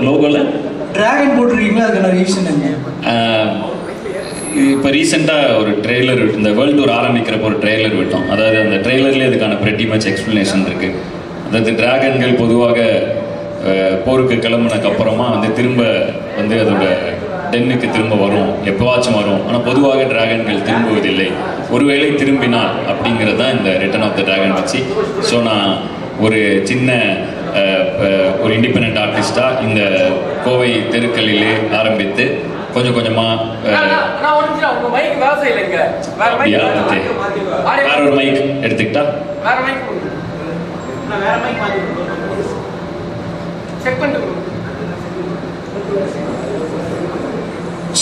லோகோவில் dragon போட்டிருக்கீங்களா? அதுக்கான reason என்ன? இப்போ ரீசெண்டாக ஒரு ட்ரெய்லர், இந்த வேர்ல்டு டூர் ஆரம்பிக்கிறப்போ ஒரு ட்ரெய்லர் விட்டோம். அதாவது அந்த ட்ரெய்லர்லேயே அதுக்கான pretty much எக்ஸ்ப்ளனேஷன் இருக்குது. அதாவது டிராகன்கள் பொதுவாக போருக்கு கிளம்புனதுக்கப்புறமா வந்து திரும்ப வந்து அதோட டென்னுக்கு திரும்ப வரும், எப்போவாச்சும் வரும். ஆனால் பொதுவாக டிராகன்கள் திரும்புவதில்லை. ஒருவேளை திரும்பினால் அப்படிங்கிறது தான் இந்த ரிட்டர்ன் ஆஃப் த டிராகன் வச்சு. ஸோ நான் ஒரு சின்ன ஒரு இண்டிபெண்ட் ஆர்டிஸ்டாக இந்த கோவை தெருக்களிலே ஆரம்பித்து கொஞ்சம் கொஞ்சமாக வேற ஒரு மைக் எடுத்துக்கிட்டா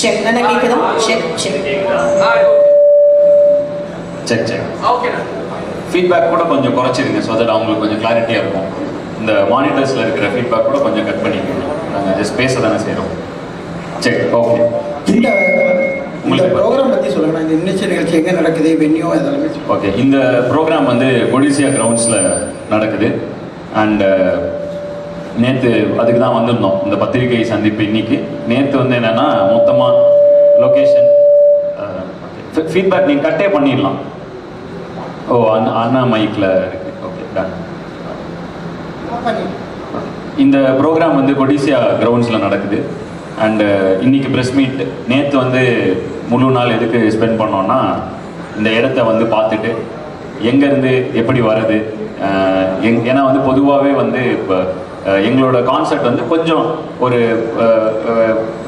செக் என்ன கேக்குதா? Check check check check. Feedback கூட கொஞ்சம் குறைச்சிருங்க, ஸோ தட் அவங்களுக்கு கொஞ்சம் கிளாரிட்டியாக இருக்கும். இந்த மானிட்டர்ஸில் இருக்கிற ஃபீட்பேக் கூட கொஞ்சம் கட் பண்ணிக்கணும். நாங்கள் ஜஸ்ட் பேச தானே செய்கிறோம். செக். ஓகே. இந்த ப்ரோக்ராம் பற்றி சொல்லுங்கள். இந்த இன்னிச்ச நிகழ்ச்சி எங்கே நடக்குது, வென்யூ அதெல்லாமே? ஓகே, இந்த ப்ரோக்ராம் வந்து கொடிசியா கிரவுண்ட்ஸில் நடக்குது. அண்டு நேற்று அதுக்கு தான் வந்திருந்தோம், இந்த பத்திரிகை சந்திப்பு இன்னைக்கு. நேற்று வந்து என்னென்னா மொத்தமாக லொக்கேஷன் ஃபீட்பேக் நீங்கள் கட்டே பண்ணிடலாம். ஓ, அண்ணா மைக்கில் இருக்குது. Okay, ton. இந்த ப்ரோக்ராம் வந்து கொடிசியா கிரவுண்ட்ஸில் நடக்குது. அண்டு இன்னைக்கு ப்ரெஸ் மீட். நேற்று வந்து முழு நாள் எதுக்கு ஸ்பெண்ட் பண்ணோன்னா, இந்த இடத்த வந்து பார்த்துட்டு எங்கேருந்து எப்படி வருது, ஏன்னா வந்து பொதுவாகவே வந்து இப்போ எங்களோட கான்செப்ட் வந்து கொஞ்சம் ஒரு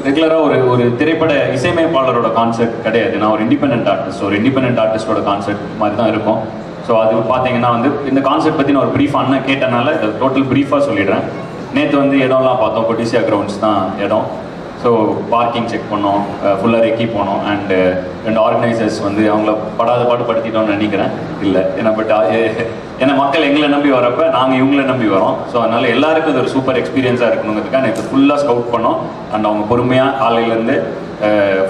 ரெகுலராக ஒரு திரைப்பட இசையமைப்பாளரோட கான்செப்ட் கிடையாது. நான் ஒரு இண்டிபெண்ட் ஆர்டிஸ்டோட கான்செப்ட் மாதிரி தான் இருக்கும். ஸோ அது பார்த்தீங்கன்னா வந்து இந்த கான்செப்ட் பற்றி நான் ஒரு ப்ரீஃப் அண்ணன் கேட்டனால டோட்டல் ப்ரீஃபாக சொல்லிடுறேன். நேற்று வந்து இடம்லாம் பார்த்தோம், கொடிசியா கிரவுண்ட்ஸ் தான் இடம். ஸோ பார்க்கிங் செக் பண்ணோம், ஃபுல்லாக ரெக்கி போனோம். அண்டு ரெண்டு ஆர்கனைசர்ஸ் வந்து அவங்கள படாத பாடுபடுத்திட்டோம்னு நினைக்கிறேன். இல்லை ஏன்னா ஏன்னா மக்கள் எங்களை நம்பி வரப்போ நாங்கள் இவங்களை நம்பி வரோம். ஸோ அதனால் எல்லாருக்கும் இது ஒரு சூப்பர் எக்ஸ்பீரியன்ஸாக இருக்கணுங்கிறதுக்காக நேற்று ஃபுல்லாக ஸ்கவுட் பண்ணோம். அண்ட் அவங்க பொறுமையாக காலையிலேருந்து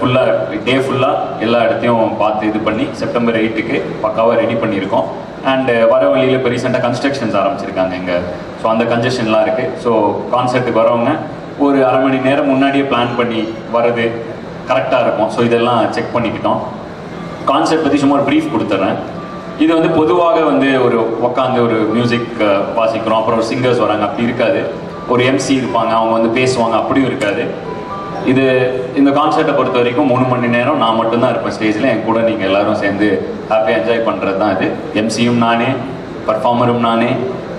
ஃபுல்லாக டே ஃபுல்லாக எல்லா இடத்தையும் பார்த்து இது பண்ணி செப்டம்பர் 8க்கு பக்காவாக ரெடி பண்ணியிருக்கோம். அண்டு வர வழியில் இப்போ ரீசெண்டாக கன்ஸ்ட்ரக்ஷன்ஸ் ஆரம்பிச்சிருக்காங்க இங்கே. ஸோ அந்த கன்ஜெஷன்லாம் இருக்குது. ஸோ கான்செர்ட்டுக்கு வரவங்க ஒரு அரை மணி நேரம் முன்னாடியே பிளான் பண்ணி வர்றது கரெக்டாக இருக்கும். ஸோ இதெல்லாம் செக் பண்ணிக்கிட்டோம். கான்செப்ட் பற்றி சும்மா ஒரு ப்ரீஃப் கொடுத்துட்றேன். இது வந்து பொதுவாக வந்து ஒரு உட்காந்து ஒரு மியூசிக் வாசிக்கிறோம், அப்புறம் ஒரு சிங்கர்ஸ் வராங்க, அப்படி இருக்காது. ஒரு எம்சி இருப்பாங்க, அவங்க வந்து பேசுவாங்க, அப்படியும் இருக்காது. இந்த கான்செர்ட்டை பொறுத்த வரைக்கும் 3 மணி நேரம் நான் மட்டும்தான் இருப்பேன் ஸ்டேஜில். என் கூட நீங்கள் எல்லோரும் சேர்ந்து ஹாப்பியாக என்ஜாய் பண்ணுறது தான் இது. எம்சியும் நானே, பர்ஃபார்மரும் நானே,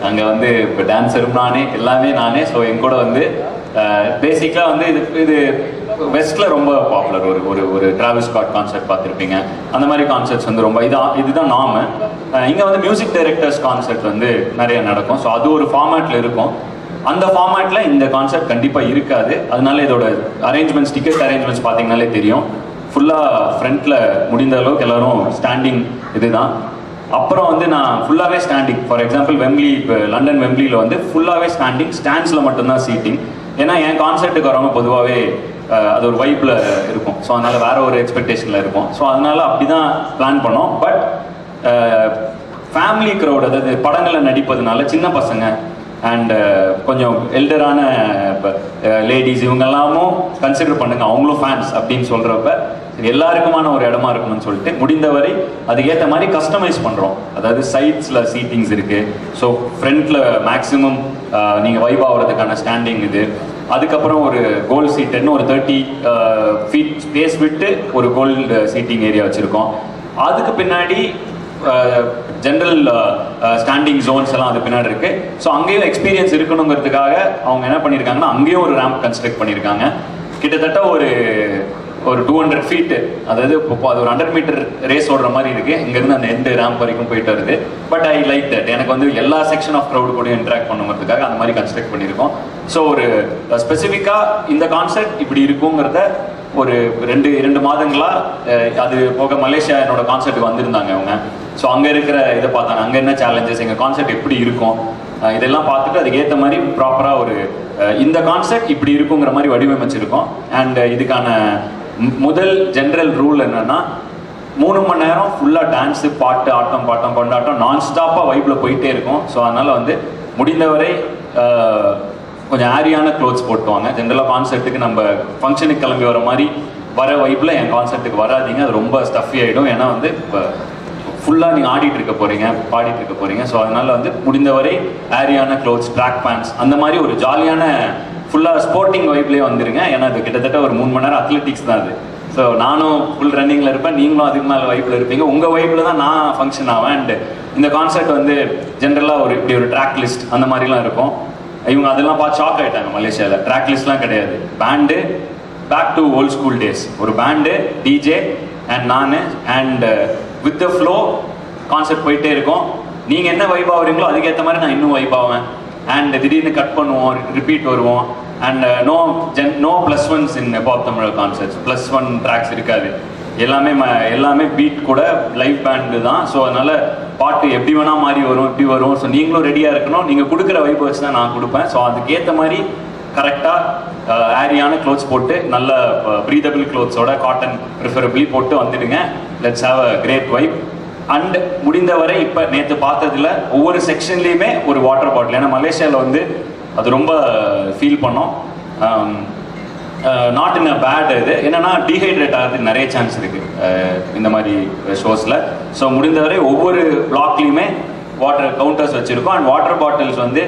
அங்கே வந்து இப்போ டான்ஸரும் நானே, எல்லாமே நானே. ஸோ என் கூட வந்து பேசிக்காக வந்து இது வெஸ்ட்டில் ரொம்ப பாப்புலர். ஒரு டிராவிஸ் ஸ்காட் கான்செர்ட் பார்த்துருப்பீங்க, அந்த மாதிரி கான்செர்ட்ஸ் வந்து ரொம்ப இதுதான் நாம. இங்கே வந்து மியூசிக் டைரக்டர்ஸ் கான்செர்ட் வந்து நிறைய நடக்கும். ஸோ அது ஒரு ஃபார்மேட்டில் இருக்கும். அந்த ஃபார்மேட்டில் இந்த கான்செப்ட் கண்டிப்பாக இருக்காது. அதனால இதோட அரேஞ்ச்மெண்ட்ஸ், டிக்கெட் அரேஞ்ச்மெண்ட்ஸ் பார்த்தீங்கனாலே தெரியும். ஃபுல்லாக ஃப்ரண்ட்டில் முடிந்த அளவுக்கு எல்லோரும் ஸ்டாண்டிங் இதுதான். அப்புறம் வந்து நான் ஃபுல்லாகவே ஸ்டாண்டிங். ஃபார் எக்ஸாம்பிள் வெம்ப்லி, இப்போ லண்டன் வெம்ப்லியில் வந்து ஃபுல்லாகவே ஸ்டாண்டிங், ஸ்டாண்ட்ஸில் மட்டும்தான் சீட்டிங். ஏன்னா என் கான்செர்ட்டுக்கு வரவங்க பொதுவாகவே அது ஒரு வைப்பில் இருக்கும். ஸோ அதனால் வேற ஒரு எக்ஸ்பெக்டேஷனில் இருக்கும். ஸோ அதனால் அப்படி தான் பிளான் பண்ணோம். பட் ஃபேமிலி க்ரௌட், அதாவது படங்களில் நடிப்பதுனால சின்ன பசங்க அண்ட் கொஞ்சம் எல்டரான லேடிஸ் இவங்கெல்லாமும் கன்சிடர் பண்ணுங்க, அவங்களும் ஃபேன்ஸ் அப்படின்னு சொல்கிறப்ப எல்லாருக்குமான ஒரு இடமா இருக்கணும்னு சொல்லிட்டு முடிந்தவரை அதுக்கேற்ற மாதிரி கஸ்டமைஸ் பண்ணுறோம். அதாவது சைட்ஸில் சீட்டிங்ஸ் இருக்குது. ஸோ ஃப்ரண்ட்டில் மேக்ஸிமம் நீங்கள் வைப் ஆகிறதுக்கான ஸ்டாண்டிங் இது. அதுக்கப்புறம் ஒரு கோல்டு சீட்டுன்னு ஒரு 30 ஃபீட் ஸ்பேஸ் விட்டு ஒரு கோல்டு சீட்டிங் ஏரியா வச்சுருக்கோம். அதுக்கு பின்னாடி ஜென்ரல் ஸ்டாண்டிங் ஜோன்ஸ் எல்லாம் அது பின்னாடி இருக்கு. ஸோ அங்கேயும் எக்ஸ்பீரியன்ஸ் இருக்கணுங்கிறதுக்காக அவங்க என்ன பண்ணியிருக்காங்கன்னா அங்கேயும் ஒரு ரேம்ப் கன்ஸ்ட்ரக்ட் பண்ணியிருக்காங்க. கிட்டத்தட்ட ஒரு 200 ஃபீட்டு, அதாவது இப்போ அது ஒரு 100 மீட்டர் ரேஸ் ஓடுற மாதிரி இருக்கு. இங்கேருந்து அந்த எண்டு ரேம்ப் வரைக்கும் போயிட்டு வருது. But I like that. எனக்கு வந்து எல்லா செக்ஷன் ஆஃப் க்ரௌட் கூட இன்ட்ராக்ட் பண்ணுங்கிறதுக்காக அந்த மாதிரி கன்ஸ்ட்ரக்ட் பண்ணியிருக்கோம். ஸோ ஒரு ஸ்பெசிஃபிக்காக இந்த கான்செப்ட் இப்படி இருக்குங்கிறத ஒரு 2 மாதங்களாக, அது போக மலேசியா என்னோட கான்செர்ட்டுக்கு வந்திருந்தாங்க அவங்க. ஸோ அங்கே இருக்கிற இதை பார்த்தாங்க, அங்கே என்ன சேலஞ்சஸ், எங்கள் கான்செப்ட் எப்படி இருக்கும், இதெல்லாம் பார்த்துட்டு அதுக்கேற்ற மாதிரி ப்ராப்பராக ஒரு இந்த கான்செப்ட் இப்படி இருக்குங்கிற மாதிரி வடிவமைச்சிருக்கோம். அண்ட் இதுக்கான முதல் ஜென்ரல் ரூல் என்னன்னா 3 மணி நேரம் ஃபுல்லாக டான்ஸு, பாட்டு, ஆட்டம், பாட்டம், கொண்டாட்டம் நான் ஸ்டாப்பாக வைப்பில் போயிட்டே இருக்கும். ஸோ அதனால் வந்து முடிந்தவரை கொஞ்சம் ஆரியான க்ளோத்ஸ் போட்டுவாங்க. ஜென்ரலாக கான்சர்ட்டுக்கு நம்ம ஃபங்க்ஷனுக்கு கிளம்பி வர மாதிரி வர வைப்பில் என் கான்சர்ட்டுக்கு வராதிங்க, அது ரொம்ப ஸ்டஃபி ஆகிடும். ஏன்னா வந்து இப்போ ஃபுல்லாக நீங்கள் ஆடிட்டு இருக்க போகிறீங்க, பாடிட்டு இருக்க போகிறீங்க. ஸோ அதனால் வந்து முடிந்தவரை ஆரியான க்ளோத்ஸ், ட்ராக் பேண்ட்ஸ் அந்த மாதிரி ஒரு ஜாலியான ஃபுல்லாக ஸ்போர்ட்டிங் வைப்லேயே வந்துருங்க. ஏன்னா அது கிட்டத்தட்ட ஒரு 3 மணி நேரம் அத்லெட்டிக்ஸ் தான் அது. ஸோ நானும் ஃபுல் ரன்னிங்கில் இருப்பேன், நீங்களும் அதுக்கு மேலே வைப்பில் இருப்பீங்க. உங்கள் வைப்பில் தான் நான் ஃபங்க்ஷன் ஆவேன். அண்ட் இந்த கான்சர்ட் வந்து ஜென்ரலாக இப்படி ஒரு ட்ராக் லிஸ்ட் அந்த மாதிரிலாம் இருக்கும். இவங்க அதெல்லாம் பார்த்து ஷாக் ஆகிட்டாங்க. மலேசியாவில் ட்ராக் லிஸ்ட்லாம் கிடையாது. Band back to old school days. ஒரு பேண்டு, டிஜே அண்ட் நான் and with the flow concept போயிட்டே இருக்கும். நீங்கள் என்ன வைப் ஆகுறீங்களோ அதுக்கேற்ற மாதிரி நான் இன்னும் வைப் ஆவேன். அண்ட் திடீர்னு கட் பண்ணுவோம், ரிப்பீட் வருவோம். And no +1s in pop Tamil concerts. +1 tracks இருக்காது. எல்லாமே பீட் கூட லைவ் பேண்டு தான். ஸோ அதனால் பாட்டு எப்படி வேணால் மாறி வரும், இப்படி வரும். ஸோ நீங்களும் ரெடியாக இருக்கணும். நீங்கள் கொடுக்குற வைப் வச்சு தான் நான் கொடுப்பேன். ஸோ அதுக்கேற்ற மாதிரி கரெக்டாக ஆரியான க்ளோத்ஸ் போட்டு நல்ல ப்ரீதபிள் க்ளோத்ஸோட காட்டன் ப்ரிஃபரபிளி போட்டு வந்துடுங்க. Let's have a great vibe. And முடிந்தவரை இப்போ நேற்று பார்த்ததில் ஒவ்வொரு செக்ஷன்லேயுமே ஒரு வாட்டர் பாட்டில். ஏன்னா மலேசியாவில் வந்து அது ரொம்ப ஃபீல் பண்ணோம். Not in a bad. இது என்னென்னா டீஹைட்ரேட் ஆகிறதுக்கு நிறைய சான்ஸ் இருக்குது இந்த மாதிரி ஷோஸில். ஸோ முடிந்தவரை ஒவ்வொரு பிளாக்லேயுமே வாட்டர் கவுண்டர்ஸ் வச்சுருக்கோம். அண்ட் வாட்டர் பாட்டில்ஸ் வந்து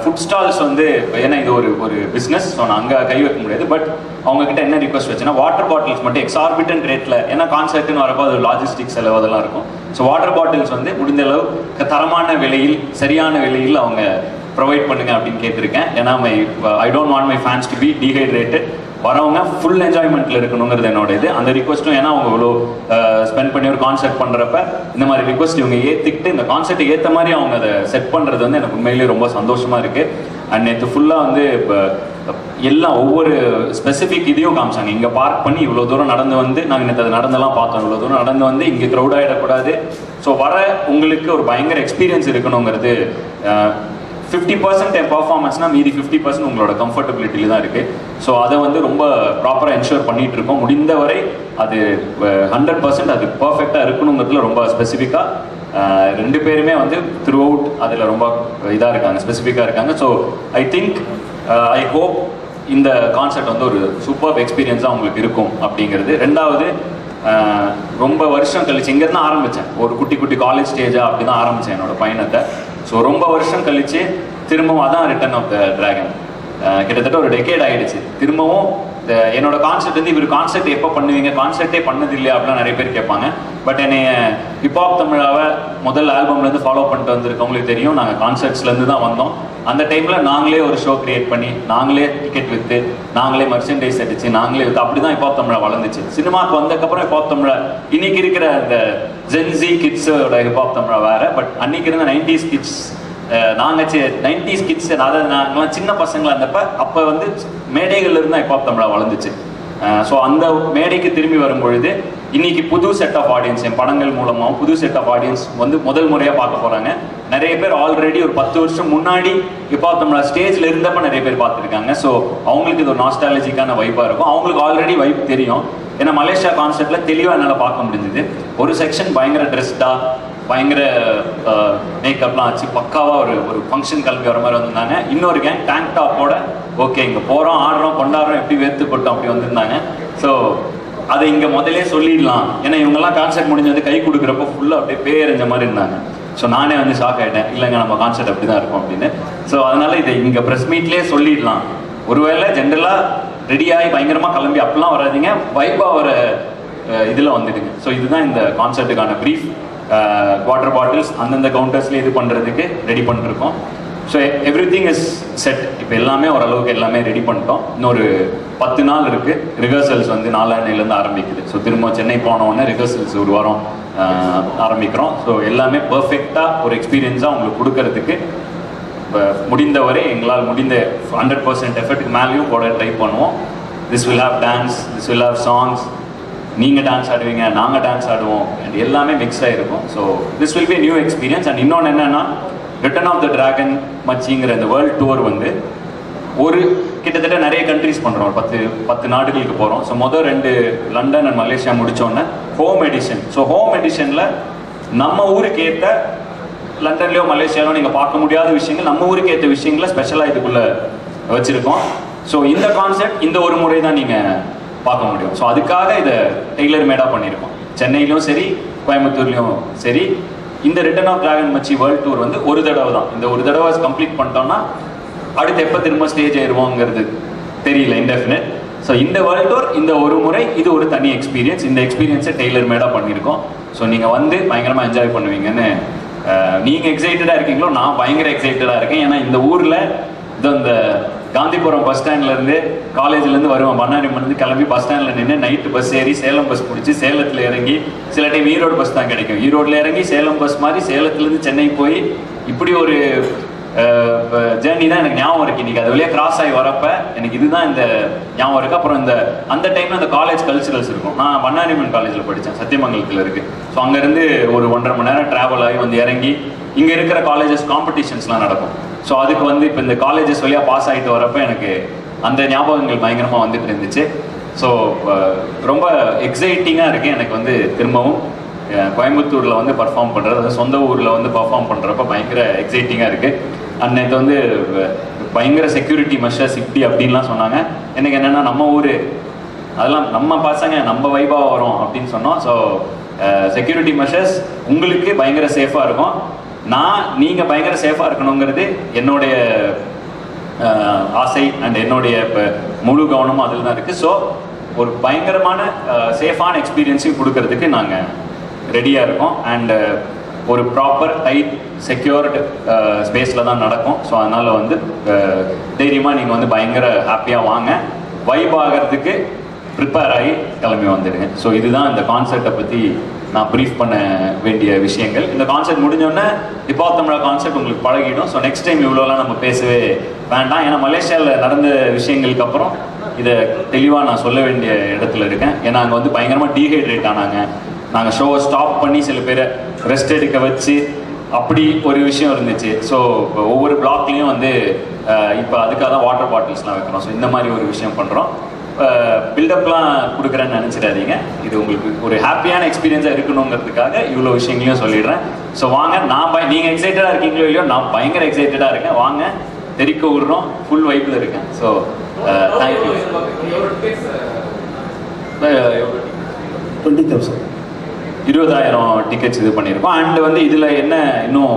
ஃபுட் ஸ்டால்ஸ் வந்து, ஏன்னா இது ஒரு பிஸ்னஸ், ஸோ நான் அங்கே கை வைக்க முடியாது. பட் அவங்கக்கிட்ட என்ன ரிக்வஸ்ட் வச்சுன்னா வாட்டர் பாட்டில்ஸ் மட்டும் எக்ஸார்பிட்டன்ட் ரேட்டில், ஏன்னா கான்சர்ட்டுன்னு வரப்போ அது லாஜிஸ்டிக்ஸ் செலவு அதெல்லாம் இருக்கும். ஸோ வாட்டர் பாட்டில்ஸ் வந்து முடிந்த அளவு தரமான விலையில், சரியான விலையில் அவங்க ப்ரொவைட் பண்ணுங்க அப்படின்னு கேட்டிருக்கேன். ஏன்னா I don't want my fans to be dehydrated. வரவங்க ஃபுல் என்ஜாய்மெண்ட்டில் இருக்கணுங்கிறது என்னோட இது. அந்த ரிக்வஸ்ட்டும், ஏன்னா அவங்க இவ்வளோ ஸ்பெண்ட் பண்ணி ஒரு கான்சர்ட் பண்ணுறப்ப இந்த மாதிரி ரிக்வஸ்ட் இவங்க ஏற்றிக்கிட்டு இந்த கான்சர்ட்டை ஏற்ற மாதிரி அவங்க அதை செட் பண்ணுறது வந்து எனக்கு உண்மையிலேயே ரொம்ப சந்தோஷமாக இருக்குது. அண்ட் நேற்று ஃபுல்லாக வந்து இப்போ எல்லாம் ஒவ்வொரு ஸ்பெசிஃபிக் இதையும் காமிச்சாங்க. இங்கே பார்க் பண்ணி இவ்வளோ தூரம் நடந்து வந்து, நாங்கள் நேற்று அதை நடந்தெல்லாம் பார்த்தோம். இவ்வளோ தூரம் நடந்து வந்து இங்கே க்ரௌட் ஆகிடக்கூடாது. ஸோ வர உங்களுக்கு ஒரு பயங்கர எக்ஸ்பீரியன்ஸ் இருக்கணுங்கிறது. 50% என் பர்ஃபார்மன்ஸ்னால் மீதி 50% உங்களோட கம்ஃபர்டபிலிட்டியில் தான் இருக்குது. ஸோ அதை வந்து ரொம்ப ப்ராப்பராக என்ஷூர் பண்ணிகிட்டு இருக்கோம். முடிந்தவரை அது 100% அது பர்ஃபெக்டாக இருக்கணுங்கிறதுல ரொம்ப ஸ்பெசிஃபிக்காக 2 பேருமே வந்து த்ரூ அவுட் அதில் ரொம்ப இதாக இருக்காங்க, ஸ்பெசிஃபிக்காக இருக்காங்க. So I think I hope இந்த கான்செர்ட் வந்து ஒரு சூப்பர் எக்ஸ்பீரியன்ஸாக உங்களுக்கு இருக்கும் அப்படிங்கிறது. 2வது, ரொம்ப வருஷம் கழிச்சு இங்கேருந்து ஆரம்பித்தேன். ஒரு குட்டி காலேஜ் ஸ்டேஜாக அப்படி தான் ஆரம்பித்தேன் என்னோடய பயணத்தை. ஸோ ரொம்ப வருஷம் கழிச்சு திரும்பவும் அதான் ரிட்டர்ன் ஆஃப் த டிராகன். கிட்டத்தட்ட ஒரு டெக்கேட் ஆகிடுச்சு. திரும்பவும் என்னோட கான்செர்ட் வந்து இவர் கான்செர்ட் எப்போ பண்ணுவீங்க, கான்செர்ட்டே பண்ணது இல்லையா அப்படிலாம் நிறைய பேர் கேட்பாங்க. பட் என்னை ஹிப்ஹாப் தமிழாவை முதல் ஆல்பம்லேருந்து ஃபாலோ பண்ணிட்டு வந்திருக்கவங்களுக்கு தெரியும். நாங்கள் கான்செர்ட்ஸ்லேருந்து தான் வந்தோம். அந்த டைமில் நாங்களே ஒரு ஷோ கிரியேட் பண்ணி, நாங்களே டிக்கெட் விற்று, நாங்களே மர்ச்சன்டைஸ் அடித்து, நாங்களே விற்று, அப்படி தான் ஹிப்ஹாப் தமிழா வளர்ந்துச்சு. சினிமாவுக்கு வந்ததுக்கப்புறம் ஹிப்ஹாப் தமிழா இன்னைக்கு இருக்கிற அந்த ஜென்ஸி கிட்ஸோட ஹிப்ஹாப் தமிழா வேறு. பட் அன்னைக்கு இருந்த 90s கிட்ஸ், நாங்கள் 90s கிட்ஸ், அதாவது நாங்கள்லாம் சின்ன பசங்களாக இருந்தப்ப அப்போ வந்து மேடைகள் இருந்தால் ஹிப்ஹாப் தமிழா வளர்ந்துச்சு. ஸோ அந்த மேடைக்கு திரும்பி வரும்பொழுது இன்னைக்கு புது செட் ஆஃப் ஆடியன்ஸ், என் படங்கள் மூலமாகவும் புது செட் ஆஃப் ஆடியன்ஸ் வந்து முதல் முறையாக பார்க்க போகிறாங்க. நிறைய பேர் ஆல்ரெடி ஒரு 10 வருஷம் முன்னாடி ஹிப்ஹாப் தமிழா ஸ்டேஜில் இருந்தப்போ நிறைய பேர் பார்த்துருக்காங்க. ஸோ அவங்களுக்கு இது ஒரு நாஸ்டாலஜிக்கான வைப்பாக இருக்கும். அவங்களுக்கு ஆல்ரெடி வைப் தெரியும். ஏன்னா மலேசியா கான்செர்ட்டில் தெளிவாக என்னால் பார்க்க முடிஞ்சுது. ஒரு செக்ஷன் பயங்கர ட்ரெஸ்டாக, பயங்கர மேக்கப்லாம் ஆச்சு, பக்காவாக ஒரு ஃபங்க்ஷன் கிளம்பி வர மாதிரி வந்திருந்தாங்க. இன்னொரு கேங் டேங்க் டாப்போட, ஓகே இங்கே போகிறோம், ஆடுறோம், கொண்டாடுறோம், எப்படி வேர்த்து கொட்டோம் அப்படி வந்திருந்தாங்க. ஸோ அதை இங்கே முதலே சொல்லிடலாம். ஏன்னா இவங்கெல்லாம் கான்செர்ட் முடிஞ்சு வந்து கை கொடுக்குறப்போ ஃபுல்லாக அப்படியே பேரஞ்ச மாதிரி இருந்தாங்க. ஸோ நானே வந்து ஷாக் ஆகிட்டேன், இல்லைங்க நம்ம கான்செர்ட் அப்படி தான் இருக்கும் அப்படின்னு. ஸோ அதனால் இதை இங்கே ப்ரெஸ் மீட்லேயே சொல்லிடலாம். ஒருவேளை ஜென்ரலாக ரெடியாகி பயங்கரமாக கிளம்பி அப்படிலாம் வராதிங்க, வைப்பாக வர இதில் வந்துடுங்க. ஸோ இதுதான் இந்த கான்செர்ட்டுக்கான ப்ரீஃப். வாட்டர் பாட்டில்ஸ் அந்தந்த கவுண்டர்ஸ்லேயே இது பண்ணுறதுக்கு ரெடி பண்ணிருக்கோம். So everything is set. இப்போ எல்லாமே ஓரளவுக்கு எல்லாமே ரெடி பண்ணிட்டோம். இன்னொரு 10 நாள் இருக்குது. ரிஹர்சல்ஸ் வந்து 4 ஆரம்பிக்குது. ஸோ திரும்ப சென்னை போனோடனே ரிஹர்சல்ஸ் ஒரு வாரம் ஆரம்பிக்கிறோம். ஸோ எல்லாமே பர்ஃபெக்டாக ஒரு எக்ஸ்பீரியன்ஸாக உங்களுக்கு கொடுக்கறதுக்கு முடிந்தவரை எங்களால் முடிந்த 100% எஃபர்ட்டுக்கு மேலேயும் போட ட்ரை பண்ணுவோம். This will have dance, this will have songs. நீங்கள் டான்ஸ் ஆடுவீங்க, நாங்கள் டான்ஸ் ஆடுவோம், அண்ட் எல்லாமே மிக்ஸ் ஆகிருக்கும். So this will be new experience. And இன்னொன்று என்னென்னா, ரிட்டர்ன் ஆஃப் த டிராகன் மச்சிங்கிற இந்த வேர்ல்டு டூர் வந்து ஒரு கிட்டத்தட்ட நிறைய கண்ட்ரிஸ் பண்ணுறோம். 10 நாடுகளுக்கு போகிறோம். ஸோ மொதல் 2 லண்டன் அண்ட் மலேசியா முடித்தோன்னே ஹோம் எடிஷன். ஸோ ஹோம் எடிஷனில் நம்ம ஊருக்கு ஏற்ற, லண்டன்லேயோ மலேசியாவிலோ நீங்கள் பார்க்க முடியாத விஷயங்கள், நம்ம ஊருக்கு ஏற்ற விஷயங்களை ஸ்பெஷலாக இதுக்குள்ளே வச்சுருக்கோம். ஸோ இந்த கான்செப்ட் இந்த ஒரு முறை தான் நீங்கள் பார்க்க முடியும். ஸோ அதுக்காக இதை டெய்லர் மேடாக பண்ணியிருக்கோம். சென்னையிலும் சரி, கோயம்புத்தூர்லேயும் சரி. இந்த ரிட்டர்ன் ஆஃப் டிராகன் மச்சி வேர்ல்ட் டூர் வந்து ஒரு தடவை தான். இந்த ஒரு தடவை கம்ப்ளீட் பண்ணிட்டோம்னா அடுத்து எப்போ திரும்ப ஸ்டேஜ் ஆயிடுவோங்கிறது தெரியல, இன்டெஃபினட். ஸோ இந்த வேர்ல்ட் டூர் இந்த ஒரு முறை இது ஒரு தனி எக்ஸ்பீரியன்ஸ். இந்த எக்ஸ்பீரியன்ஸை டெய்லர் மேடாக பண்ணியிருக்கோம். ஸோ நீங்கள் வந்து பயங்கரமாக என்ஜாய் பண்ணுவீங்கன்னு நீங்கள் எக்ஸைட்டடாக இருக்கீங்களோ, நான் பயங்கர எக்ஸைட்டடாக இருக்கேன். ஏன்னா இந்த ஊரில் இந்த காந்திபுரம் பஸ் ஸ்டாண்ட்லேருந்து காலேஜ்லேருந்து வருவேன், பண்ணாரிமலேருந்து கிளம்பி பஸ் ஸ்டாண்டில் நின்று நைட்டு பஸ் ஏறி சேலம் பஸ் பிடிச்சி சேலத்தில் இறங்கி, சில டைம் ஈரோடு பஸ் தான் கிடைக்கும், ஈரோட்டில் இறங்கி சேலம் பஸ் மாதிரி சேலத்துலேருந்து சென்னை போய் இப்படி ஒரு ஜேர்னி தான் எனக்கு ஞாபகம் இருக்கு. இன்னைக்கு அது வழியாக கிராஸ் ஆகி வரப்ப எனக்கு இதுதான் இந்த ஞாபகம் இருக்கு. அப்புறம் அந்த டைம்ல அந்த காலேஜ் கல்ச்சுரல்ஸ் இருக்கும். நான் பண்ணாரிமன் காலேஜில் படித்தேன், சத்தியமங்கலத்தில் இருக்கு. ஸோ அங்கேருந்து ஒரு 1.5 மணி நேரம் ட்ராவல் ஆகி வந்து இறங்கி இங்கே இருக்கிற காலேஜஸ் காம்படிஷன்ஸ்லாம் நடக்கும். ஸோ அதுக்கு வந்து இப்போ இந்த காலேஜஸ் வழியாக பாஸ் ஆகிட்டு வரப்போ எனக்கு அந்த ஞாபகங்கள் பயங்கரமாக வந்துட்டு இருந்துச்சு. ஸோ ரொம்ப எக்ஸைட்டிங்காக இருக்குது எனக்கு வந்து திரும்பவும் கோயம்புத்தூரில் வந்து பர்ஃபார்ம் பண்ணுறது, அதாவது சொந்த ஊரில் வந்து பர்ஃபார்ம் பண்ணுறப்ப பயங்கர எக்ஸைட்டிங்காக இருக்குது. அன்னைக்கு வந்து பயங்கர செக்யூரிட்டி மெஷர்ஸ் இப்படி அப்படின்லாம் சொன்னாங்க. எனக்கு என்னென்னா நம்ம ஊர் அதெல்லாம் நம்ம பசங்க நம்ம வைபாக வரும் அப்படின்னு சொன்னோம். ஸோ செக்யூரிட்டி மெஷர்ஸ் உங்களுக்கு பயங்கர சேஃபாக இருக்கும். நீங்கள் பயங்கர சேஃபாக இருக்கணுங்கிறது என்னுடைய ஆசை அண்ட் என்னுடைய முழு கவனமும் அதில் தான் இருக்குது. ஸோ ஒரு பயங்கரமான சேஃபான எக்ஸ்பீரியன்ஸையும் கொடுக்கறதுக்கு நாங்கள் ரெடியாக இருக்கோம். அண்டு ஒரு ப்ராப்பர் டைட் செக்யூர்டு ஸ்பேஸில் தான் நடக்கும். ஸோ அதனால் வந்து தைரியமாக நீங்கள் வந்து பயங்கர ஹாப்பியாக வாங்க, வைப் ஆகிறதுக்கு ப்ரிப்பேர் ஆகி கிளம்பி வந்துடுங்க. ஸோ இதுதான் இந்த கான்செப்டை பற்றி நான் ப்ரீஃப் பண்ண வேண்டிய விஷயங்கள். இந்த கான்செப்ட் முடிஞ்சோடனே இப்போ தமிழா கான்செப்ட் உங்களுக்கு பழகிடும். ஸோ நெக்ஸ்ட் டைம் இவ்வளோலாம் நம்ம பேசவே வேண்டாம். ஏன்னா மலேசியாவில் நடந்த விஷயங்களுக்கு அப்புறம் இதை தெளிவாக நான் சொல்ல வேண்டிய இடத்துல இருக்கேன். ஏன்னா அங்கே வந்து பயங்கரமாக டீஹைட்ரேட் ஆனாங்க. நாங்கள் ஷோவை ஸ்டாப் பண்ணி சில பேரை ரெஸ்ட் எடுக்க வச்சு அப்படி ஒரு விஷயம் இருந்துச்சு. ஸோ ஒவ்வொரு பிளாக்லேயும் வந்து இப்போ அதுக்காக தான் வாட்டர் பாட்டில்ஸ்லாம் வைக்கிறோம். ஸோ இந்த மாதிரி ஒரு விஷயம் பண்ணுறோம். பில்டப்லாம் கொடுக்குறேன்னு நினச்சிடாதீங்க. இது உங்களுக்கு ஒரு ஹாப்பியான எக்ஸ்பீரியன்ஸாக இருக்கணுங்கிறதுக்காக இவ்வளோ விஷயங்களையும் சொல்லிடுறேன். ஸோ வாங்க, நீங்கள் எக்ஸைட்டடாக இருக்கீங்களோ இல்லையோ, நான் பயங்கர எக்ஸைட்டடாக இருக்கேன். வாங்க, தெரிக்க விடுறோம், ஃபுல் வைப்பில் இருக்கேன். So thank you. 20,000 டிக்கெட்ஸ் இது பண்ணியிருக்கோம். அண்ட் வந்து இதில் என்ன இன்னும்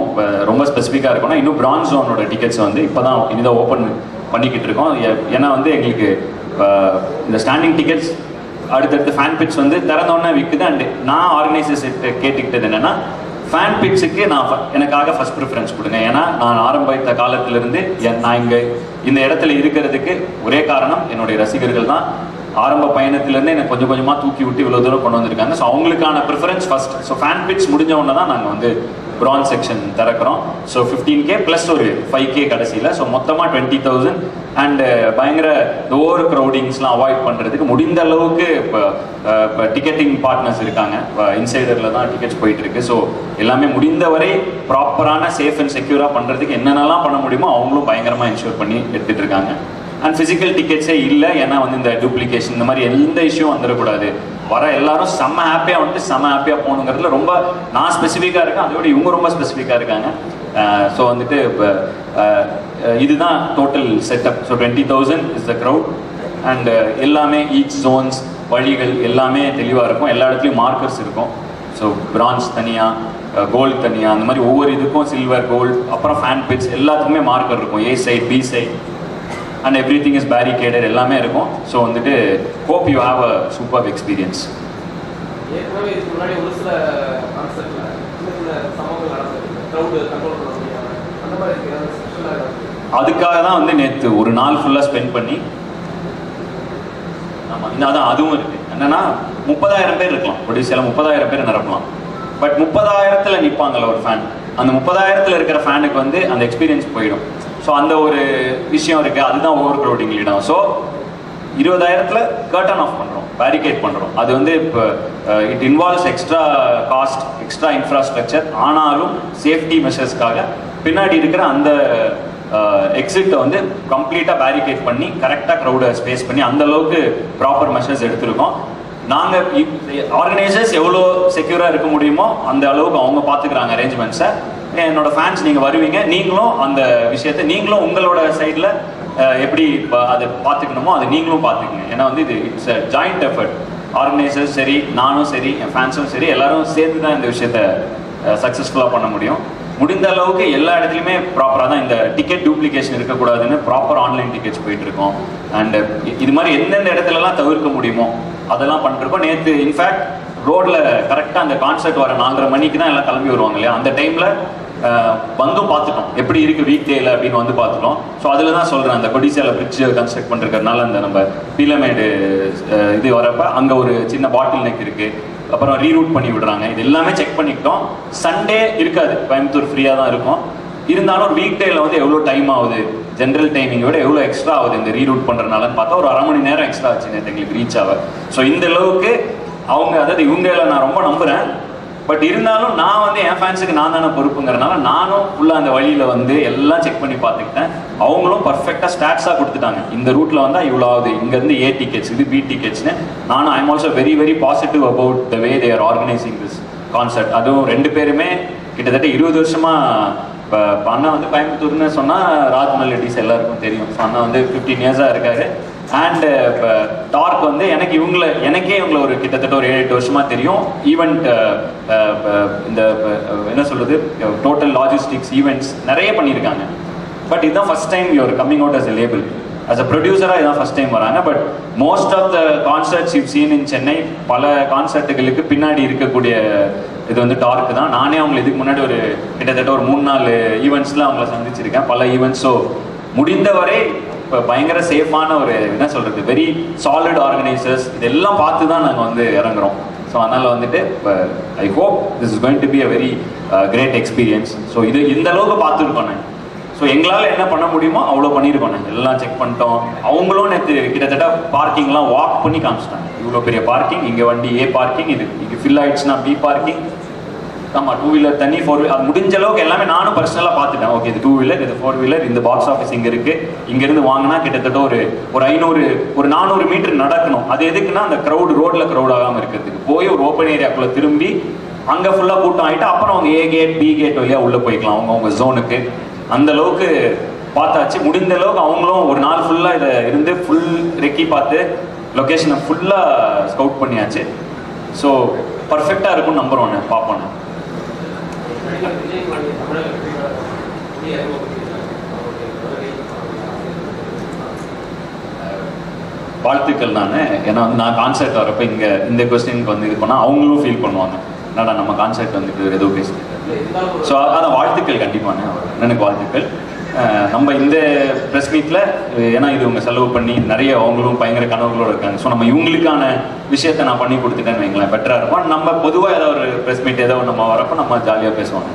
ரொம்ப ஸ்பெசிஃபிக்காக இருக்கும்னா, இன்னும் பிரான்ஸ் ஜோனோட டிக்கெட்ஸ் வந்து இப்போ தான் இனிதான் ஓப்பன் பண்ணிக்கிட்டு இருக்கோம். ஏன்னா வந்து எங்களுக்கு இந்த ஸ்டாண்டிங் டிக்கெட்ஸ் அடுத்தடுத்து ஃபேன் பிட்ஸ் வந்து திறந்தோன்னே விற்குது. அண்ட் நான் ஆர்கனைசர்ஸ் கேட்டுக்கிட்டது என்னென்னா, ஃபேன் பிட்ஸுக்கு எனக்காக ஃபர்ஸ்ட் ப்ரிஃபரன்ஸ் கொடுங்க. ஏன்னா நான் ஆரம்பித்த காலத்திலிருந்து நான் இங்கே இந்த இடத்துல இருக்கிறதுக்கு ஒரே காரணம் என்னுடைய ரசிகர்கள் தான். ஆரம்ப பயணத்திலேருந்து எனக்கு கொஞ்சம் கொஞ்சமாக தூக்கி விட்டு இவ்வளோ தூரம் கொண்டு வந்திருக்காங்க. ஸோ அவங்களுக்கான preference first. So fan pits முடிஞ்ச உடனே தான் நாங்கள் வந்து பிரான்ஸ் செக்ஷன் திறக்கிறோம். ஸோ 15K ப்ளஸ் ஒரு 5K கடைசியில். ஸோ மொத்தமாக 20,000. அண்டு பயங்கர ஓவர் க்ரௌடிங்ஸ்லாம் அவாய்ட் பண்ணுறதுக்கு முடிந்த அளவுக்கு இப்போ டிக்கெட்டிங் பார்ட்னர்ஸ் இருக்காங்க. இன்சைடரில் தான் டிக்கெட்ஸ் போயிட்டுருக்கு. ஸோ எல்லாமே முடிந்தவரை ப்ராப்பரான சேஃப் அண்ட் செக்யூராக பண்ணுறதுக்கு என்னென்னலாம் பண்ண முடியுமோ அவங்களும் பயங்கரமாக இன்ஷூர் பண்ணி எடுத்துகிட்டு இருக்காங்க. அண்ட் ஃபிசிக்கல் டிக்கெட்ஸே இல்லை. ஏன்னா வந்து இந்த டூப்ளிகேஷன் இந்த மாதிரி எந்த இஷ்யூவும் வந்துடக்கூடாது. வர எல்லாரும் செம்ம ஹாப்பியாக வந்துட்டு செம்ம ஹாப்பியாக போகணுங்கிறதுல ரொம்ப நான் ஸ்பெசிஃபிக்காக இருக்கேன். அதோட இவங்க ரொம்ப ஸ்பெசிஃபிக்காக இருக்காங்க. ஸோ வந்துட்டு இப்போ இதுதான் total setup. So 20,000 is the crowd. And எல்லாமே ஈச் ஜோன்ஸ் வழிகள் எல்லாமே தெளிவாக இருக்கும். எல்லா இடத்துலையும் மார்க்கர்ஸ் இருக்கும். ஸோ பிரான்ஸ் தனியாக, கோல்டு தனியாக, அந்த மாதிரி ஒவ்வொரு இதுக்கும் சில்வர், கோல்டு, அப்புறம் ஃபேன் பிட்ஸ் எல்லாத்துக்குமே மார்க்கர் இருக்கும். A side, B side, and everything is barricaded எல்லாமே இருக்கும். ஸோ வந்துட்டு hope you have a super experience. அதுக்காக தான் வந்து நேற்று ஒரு நாள் ஃபுல்லாக ஸ்பெண்ட் பண்ணி, ஆமாம் அதான் அதுவும் இருக்குது. என்னென்னா 30,000 பேர் இருக்கலாம் ஒடிசியாவில், 30,000 பேர் நிரப்பலாம். பட் 30,000 நிற்பாங்கள்ல ஒரு ஃபேன். அந்த 30,000 இருக்கிற ஃபேனுக்கு வந்து அந்த எக்ஸ்பீரியன்ஸ் போயிடும். ஸோ அந்த ஒரு விஷயம் இருக்குது. அதுதான் ஓவர் க்ரௌடிங் லீடாகும். ஸோ 20,000 கர்டன் ஆஃப் பண்ணுறோம், பேரிகேட் பண்ணுறோம். அது வந்து இப்போ it involves extra cost, extra infrastructure. ஆனாலும் சேஃப்டி மெஷர்ஸ்க்காக பின்னாடி இருக்கிற அந்த எக்ஸிட்டை வந்து கம்ப்ளீட்டாக பேரிகேட் பண்ணி கரெக்டாக க்ரௌடை ஸ்பேஸ் பண்ணி அந்த அளவுக்கு ப்ராப்பர் மெஷர்ஸ் எடுத்திருக்கோம். நாங்கள் ஆர்கனைசர்ஸ் எவ்வளோ செக்யூராக இருக்க முடியுமோ அந்த அளவுக்கு அவங்க பார்த்துக்கிறாங்க அரேஞ்ச்மெண்ட்ஸை. என்னோட ஃபேன்ஸ் நீங்கள் வருவீங்க, நீங்களும் அந்த விஷயத்தை நீங்களும் உங்களோட சைடில் எப்படி அதை பார்த்துக்கணுமோ அதை நீங்களும் பார்த்துக்குங்க. ஏன்னா வந்து இது it's a joint effort. Organisers சரி, நானும் சரி, என் ஃபேன்ஸும் சரி, எல்லாரும் சேர்த்து தான் இந்த விஷயத்த சக்ஸஸ்ஃபுல்லாக பண்ண முடியும். முடிந்த அளவுக்கு எல்லா இடத்துலையுமே ப்ராப்பராக தான் இந்த டிக்கெட் டூப்ளிகேஷன் இருக்கக்கூடாதுன்னு ப்ராப்பர் ஆன்லைன் டிக்கெட்ஸ் போயிட்டு இருக்கோம். அண்ட் இது மாதிரி எந்தெந்த இடத்துலலாம் தவிர்க்க முடியுமோ அதெல்லாம் பண்ணிருக்கோம். நேற்று இன்ஃபேக்ட் ரோட்ல கரெக்டாக அந்த கான்சர்ட் வர 4:30 மணிக்கு தான் எல்லாம் கிளம்பி வருவாங்க இல்லையா, அந்த டைம்ல வந்தும் பார்த்துட்டோம் எப்படி இருக்கு வீக் டேல அப்படின்னு வந்து பார்த்துட்டோம். ஸோ அதில் தான் சொல்கிறேன், அந்த கொடிசியால பிரிட்ஜ் கன்ஸ்ட்ரக்ட் பண்ணிருக்கிறதுனால அந்த நம்ம பீலமேடு இது வரப்ப அங்கே ஒரு சின்ன பாட்டில் நெக் இருக்கு, அப்புறம் ரீரூட் பண்ணி விடுறாங்க. இது எல்லாமே செக் பண்ணிக்கிட்டோம். சண்டே இருக்காது, கோயம்புத்தூர் ஃப்ரீயாக தான் இருக்கும். இருந்தாலும் ஒரு வீக் டேல வந்து எவ்வளோ டைம் ஆகுது, ஜென்ரல் டைமிங்கை விட எவ்வளோ எக்ஸ்ட்ரா ஆகுது இந்த ரீரூட் பண்ணுறதுனாலன்னு பார்த்தா ஒரு 1/2 மணி நேரம் எக்ஸ்ட்ரா ஆச்சு நேற்று எங்களுக்கு ரீச் ஆக. ஸோ இந்த அளவுக்கு அவங்க, அதாவது இவங்கள நான் ரொம்ப நம்புகிறேன். பட் இருந்தாலும் நான் வந்து என் ஃபேன்ஸுக்கு நான் தானே பொறுப்புங்கிறனால நானும் ஃபுல்லாக அந்த வழியில் வந்து எல்லாம் செக் பண்ணி பார்த்துக்கிட்டேன். அவங்களும் பர்ஃபெக்டாக ஸ்டாட்ஸாக கொடுத்துட்டாங்க, இந்த ரூட்டில் வந்தால் இவ்வளோ ஆகுது, இங்கேருந்து ஏ டிக்கெட்ஸ், இது பி டிக்கெட்ஸ்னு. நானும் I am also very very positive about the way they are organising this concert. அதுவும் 2 பேருமே கிட்டத்தட்ட 20 வருஷமாக. இப்போ அண்ணா வந்து கோயம்புத்தூர்னு சொன்னால் ராஜ் மெலடிஸ் எல்லாருக்கும் தெரியும். ஸோ அண்ணா வந்து 15 இயர்ஸாக இருக்காரு. அண்டு இப்போ டார்க் வந்து எனக்கே இவங்களை ஒரு கிட்டத்தட்ட ஒரு 7-8 வருஷமாக தெரியும். ஈவெண்ட் இந்த என்ன சொல்கிறது, டோட்டல் லாஜிஸ்டிக்ஸ் ஈவெண்ட்ஸ் நிறைய பண்ணியிருக்காங்க. பட் இதுதான் first time you're coming out as a label. As a ப்ரொடியூசராக இதுதான் ஃபர்ஸ்ட் டைம் வராங்க. But most of the concerts you seen in Chennai, பல கான்சர்ட்டுகளுக்கு பின்னாடி இருக்கக்கூடிய இது வந்து டார்க் தான். நானே அவங்களை இதுக்கு முன்னாடி ஒரு கிட்டத்தட்ட ஒரு 3-4 ஈவெண்ட்ஸில் அவங்கள சந்திச்சிருக்கேன், பல ஈவெண்ட்ஸ். ஸோ முடிந்தவரை இப்போ பயங்கர சேஃபான ஒரு என்ன சொல்கிறது, வெரி சாலிட் ஆர்கனைசர்ஸ், இதெல்லாம் பார்த்து தான் நாங்கள் வந்து இறங்குறோம். ஸோ அதனால் வந்துட்டு இப்போ I hope this is going to be a very great experience. So இது இந்த அளவுக்கு பார்த்துருக்கோம் நான். ஸோ எங்களால் என்ன பண்ண முடியுமோ அவ்வளோ பண்ணியிருக்கோம். நாங்கள் எல்லாம் செக் பண்ணிட்டோம். அவங்களும் நேற்று கிட்டத்தட்ட பார்க்கிங்லாம் வாக் பண்ணி காமிச்சிட்டாங்க. இவ்வளோ பெரிய பார்க்கிங், இங்கே வண்டி ஏ பார்க்கிங், இது ஃபில் ஆயிடுச்சுன்னா பி பார்க்கிங். ஆமாம், 2 வீலர் தனி, 4 வீலர், அது முடிஞ்ச அளவுக்கு எல்லாமே நானும் பர்சனலாக பார்த்துட்டேன். ஓகே, இது 2 வீலர், இது 4 வீலர், இந்த பாக்ஸ் ஆஃபீஸ் இங்கே இருக்குது. இங்கேருந்து வாங்கினா கிட்டத்தட்ட ஒரு 400 மீட்டர் நடக்கணும். அது எதுக்குன்னா அந்த ரோட்டில் க்ரௌட் ஆகாமல் இருக்கிறதுக்கு. போய் ஒரு ஓப்பன் ஏரியாக்குள்ளே திரும்பி அங்கே ஃபுல்லாக கூட்டம் ஆகிட்டு அப்புறம் அவங்க ஏ கேட் பி கேட் வழியாக உள்ளே போய்க்கலாம் அவங்க ஜோனுக்கு. அந்த அளவுக்கு பார்த்தாச்சு. முடிந்த அளவுக்கு அவங்களும் ஒரு நாள் ஃபுல்லாக இதை இருந்து ஃபுல் ரெக்கி பார்த்து லொக்கேஷனை ஃபுல்லாக ஸ்கவுட் பண்ணியாச்சு. ஸோ பர்ஃபெக்டாக இருக்கும்னு நம்புகிறோம், பார்ப்போம். வாழ்த்துக்கள். ஏன்னா வந்து நான் கான்சர்ட் வரப்போ இங்கே இந்த கொஸ்டினுக்கு வந்து இது பண்ணால் அவங்களும் ஃபீல் பண்ணுவாங்க, என்னடா நம்ம கான்சர்ட் வந்துட்டு ஏதோ பேசிட்டு. ஸோ அதான் வாழ்த்துக்கள், கண்டிப்பான எனக்கு வாழ்த்துக்கள். நம்ம இந்த ப்ரெஸ் மீட்டில், ஏன்னா இது இவங்க செலவு பண்ணி நிறைய அவங்களும் பயங்கர கனவுகளோடு இருக்காங்க. ஸோ நம்ம இவங்களுக்கான விஷயத்தை நான் பண்ணி கொடுத்துட்டேன்னு வைங்களேன், பெட்டராக இருக்கும். நம்ம பொதுவாக ஏதாவது ஒரு ப்ரெஸ் மீட் ஏதோ நம்ம வரப்போ நம்ம ஜாலியாக பேசுவாங்க.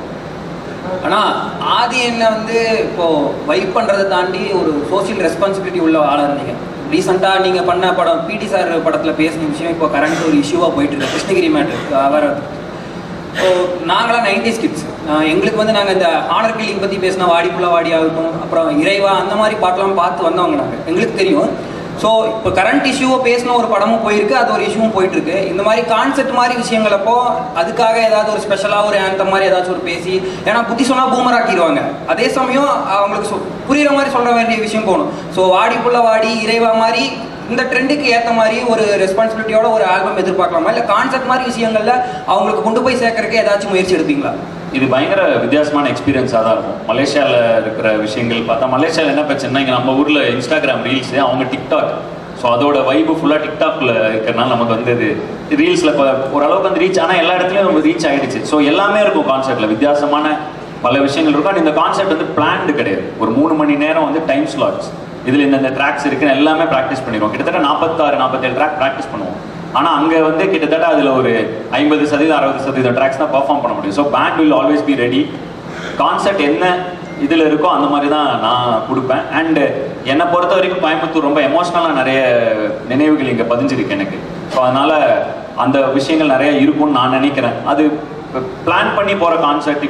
ஆனால் ஆதி என்ன வந்து இப்போது வைப் பண்ணுறதை தாண்டி ஒரு சோஷியல் ரெஸ்பான்சிபிலிட்டி உள்ள ஆளாக இருந்தீங்க. ரீசெண்டாக நீங்கள் பண்ண படம் பிடி சார் படத்தில் பேசின விஷயம் இப்போ கரண்ட் ஒரு இஷ்யூவாக போயிட்டு இருக்கு, கிருஷ்ணகிரி மேட்ரு அவர். ஸோ நாங்களாம் 90s கிட்ஸ், எங்களுக்கு வந்து நாங்கள் இந்த ஹானர் கில்லிங் பற்றி பேசினா வாடிக்குள்ளே வாடி ஆகட்டும், அப்புறம் இறைவா, அந்த மாதிரி பாட்டெலாம் பார்த்து வந்தவங்க நாங்கள், எங்களுக்கு தெரியும். ஸோ இப்போ கரண்ட் இஷ்யூவை பேசின ஒரு படமும் போயிருக்கு, அது ஒரு இஷ்யூவும் போயிட்டுருக்கு. இந்த மாதிரி கான்செப்ட் மாதிரி விஷயங்களப்போ அதுக்காக ஏதாவது ஒரு ஸ்பெஷலாக ஒரு ஆந்தம் மாதிரி ஏதாச்சும் ஒரு பேசி, ஏன்னா புத்தி சொன்னால் பூமராக்கிடுவாங்க, அதே சமயம் அவங்களுக்கு புரிகிற மாதிரி சொல்ல வேண்டிய விஷயம் போகணும். ஸோ வாடிக்குள்ள வாடி, இறைவா மாதிரி இந்த ட்ரெண்டுக்கு ஏற்ற மாதிரி ஒரு ரெஸ்பான்சிபிலிட்டியோட ஒரு ஆல்பம் எதிர்பார்க்கலாமா, இல்லை கான்செப்ட் மாதிரி விஷயங்கள்ல அவங்களுக்கு கொண்டு போய் சேர்க்கறதுக்கு ஏதாச்சும் முயற்சி எடுப்பீங்களா? இது பயங்கர வித்தியாசமான எக்ஸ்பீரியன்ஸாக தான் இருக்கும். மலேசியாவில் இருக்கிற விஷயங்கள் பார்த்தா, மலேசியாவில் என்ன பிரச்சனைனா, இங்கே நம்ம ஊரில் இன்ஸ்டாகிராம் ரீல்ஸு, அவங்க டிக்டாக். ஸோ அதோட வைப்பு ஃபுல்லாக டிக்டாக்ல இருக்கிறனால நமக்கு வந்து இது ரீல்ஸில் இப்போ ஓரளவுக்கு வந்து ரீச், ஆனால் எல்லா இடத்துலையும் நமக்கு ரீச் ஆகிடுச்சு. ஸோ எல்லாமே இருக்கும் கான்செர்ட்டில், வித்தியாசமான பல விஷயங்கள் இருக்கும். அண்ட் இந்த கான்செர்ட் வந்து பிளான்டு கிடையாது. ஒரு 3 மணி நேரம் வந்து டைம் ஸ்லாட்ஸ், இதில் இந்த ட்ராக்ஸ் இருக்குன்னு எல்லாமே ப்ராக்டிஸ் பண்ணிடுவோம். கிட்டத்தட்ட 46-47 ட்ராக் ப்ராக்டிஸ் பண்ணுவோம். ஆனால் அங்கே வந்து கிட்டத்தட்ட அதில் ஒரு 50%-60% ட்ராக்ஸ் தான் பர்ஃபார்ம் பண்ண முடியும். So band will always be ready. Concept என்ன இதில் இருக்கோ அந்த மாதிரி தான் நான் கொடுப்பேன். அண்டு என்னை பொறுத்த வரைக்கும் கோயம்புத்தூர் ரொம்ப எமோஷ்னலாக நிறைய நினைவுகள் இங்கே பதிஞ்சிருக்கு எனக்கு. ஸோ அதனால் அந்த விஷயங்கள் நிறைய இருக்கும்னு நான் நினைக்கிறேன். அது பிளான் பண்ணி போகிற கான்செர்ட்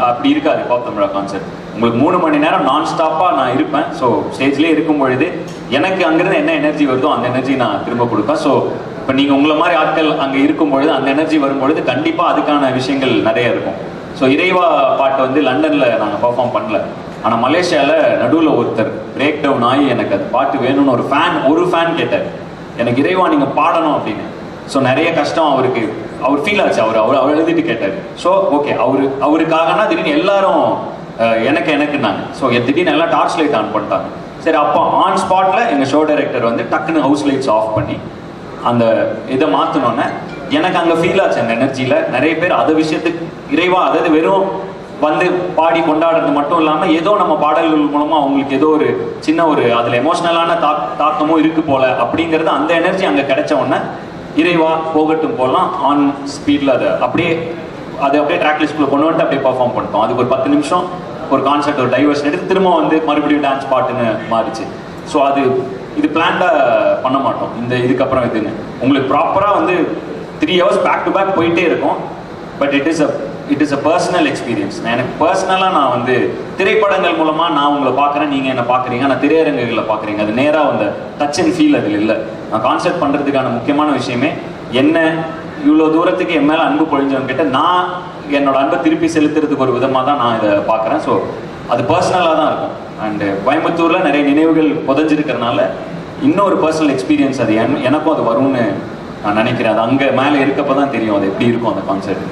அப்படி இருக்காது. பாப் தமிழா கான்செர்ட் உங்களுக்கு 3 மணி நேரம் நான் ஸ்டாப்பாக நான் இருப்பேன். ஸோ ஸ்டேஜ்லேயே இருக்கும் பொழுது எனக்கு அங்கேருந்து என்ன எனர்ஜி வருதோ அந்த எனர்ஜி நான் திரும்ப கொடுப்பேன். ஸோ இப்போ நீங்கள் உங்களை மாதிரி ஆட்கள் அங்கே இருக்கும் பொழுது அந்த எனர்ஜி வரும்பொழுது கண்டிப்பாக அதுக்கான விஷயங்கள் நிறைய இருக்கும். ஸோ இறைவா பாட்டு வந்து லண்டனில் நாங்கள் பர்ஃபார்ம் பண்ணல. ஆனால் மலேசியாவில் நடுவில் ஒருத்தர் பிரேக் டவுன் ஆகி எனக்கு அது பாட்டு வேணும்னு ஒரு ஃபேன் கேட்டார், எனக்கு இறைவா நீங்கள் பாடணும் அப்படின்னு. ஸோ நிறைய கஷ்டம் அவருக்கு, அவர் ஃபீல் ஆச்சு, அவர் எழுதிட்டு கேட்டார். ஸோ ஓகே, அவருக்காகனா திடீர்னு எல்லாரும் எனக்குன்னாங்க. ஸோ திடீர்னு எல்லாம் டார்ச் லைட் ஆன் பண்ணிட்டாங்க. சரி, அப்போ ஆன் ஸ்பாட்டில் எங்கள் ஷோ டைரக்டர் வந்து டக்குன்னு ஹவுஸ் லைட்ஸ் ஆஃப் பண்ணி அந்த இதை மாற்றினோன்னே எனக்கு அங்கே ஃபீல் ஆச்சு. அந்த எனர்ஜியில் நிறைய பேர் அதை விஷயத்துக்கு இறைவா, அதாவது வெறும் வந்து பாடி கொண்டாடுறது மட்டும் இல்லாமல் ஏதோ நம்ம பாடல்கள் மூலமாக அவங்களுக்கு ஏதோ ஒரு சின்ன ஒரு அதில் எமோஷ்னலான தாக்கமும் இருக்கு போல அப்படிங்கிறது, அந்த எனர்ஜி அங்கே கிடைச்ச உடனே இறைவா போகட்டும் போகலாம் ஆன் ஸ்பீடில் அதை அப்படியே ட்ராக் லிஸ்ட்குள்ளே கொண்டு வந்துட்டு அப்படியே பர்ஃபார்ம் பண்ணிட்டோம். அதுக்கு ஒரு 10 நிமிஷம் ஒரு கான்செப்ட், ஒரு டைவர்ஷன் எடுத்து திரும்ப வந்து மறுபடியும் டான்ஸ் பாட்டுன்னு மாறிச்சு. ஸோ இது பிளான்டாக பண்ண மாட்டோம் இதுக்கப்புறம். இதுன்னு உங்களுக்கு ப்ராப்பராக வந்து 3 hours பேக் டு பேக் போயிட்டே இருக்கும். But it is a personal experience. எனக்கு பர்சனலாக நான் வந்து திரைப்படங்கள் மூலமாக நான் உங்களை பார்க்குறேன், நீங்கள் என்ன பார்க்குறீங்க, நான் திரையரங்குகளில் பார்க்குறீங்க, அது நேராக அந்த டச் அண்ட் ஃபீல் அதில் இல்லை. நான் கான்செப்ட் பண்ணுறதுக்கான முக்கியமான விஷயமே என்ன, இவ்வளோ தூரத்துக்கு என் மேலே அன்பு பொழிஞ்சவங்க கிட்ட நான் என்னோட அன்பை திருப்பி செலுத்துறதுக்கு ஒரு விதமாக தான் நான் இதை பார்க்குறேன். ஸோ அது பர்சனலாக தான் இருக்கும். அண்டு கோயம்புத்தூரில் நிறைய நினைவுகள் புதஞ்சிருக்கிறதுனால இன்னொரு பர்சனல் எக்ஸ்பீரியன்ஸ் அது எனக்கும் அது வரும்னு நான் நினைக்கிறேன். அது அங்கே மேலே இருக்கப்போ தான் தெரியும் அது எப்படி இருக்கும் அந்த கான்செர்ட்.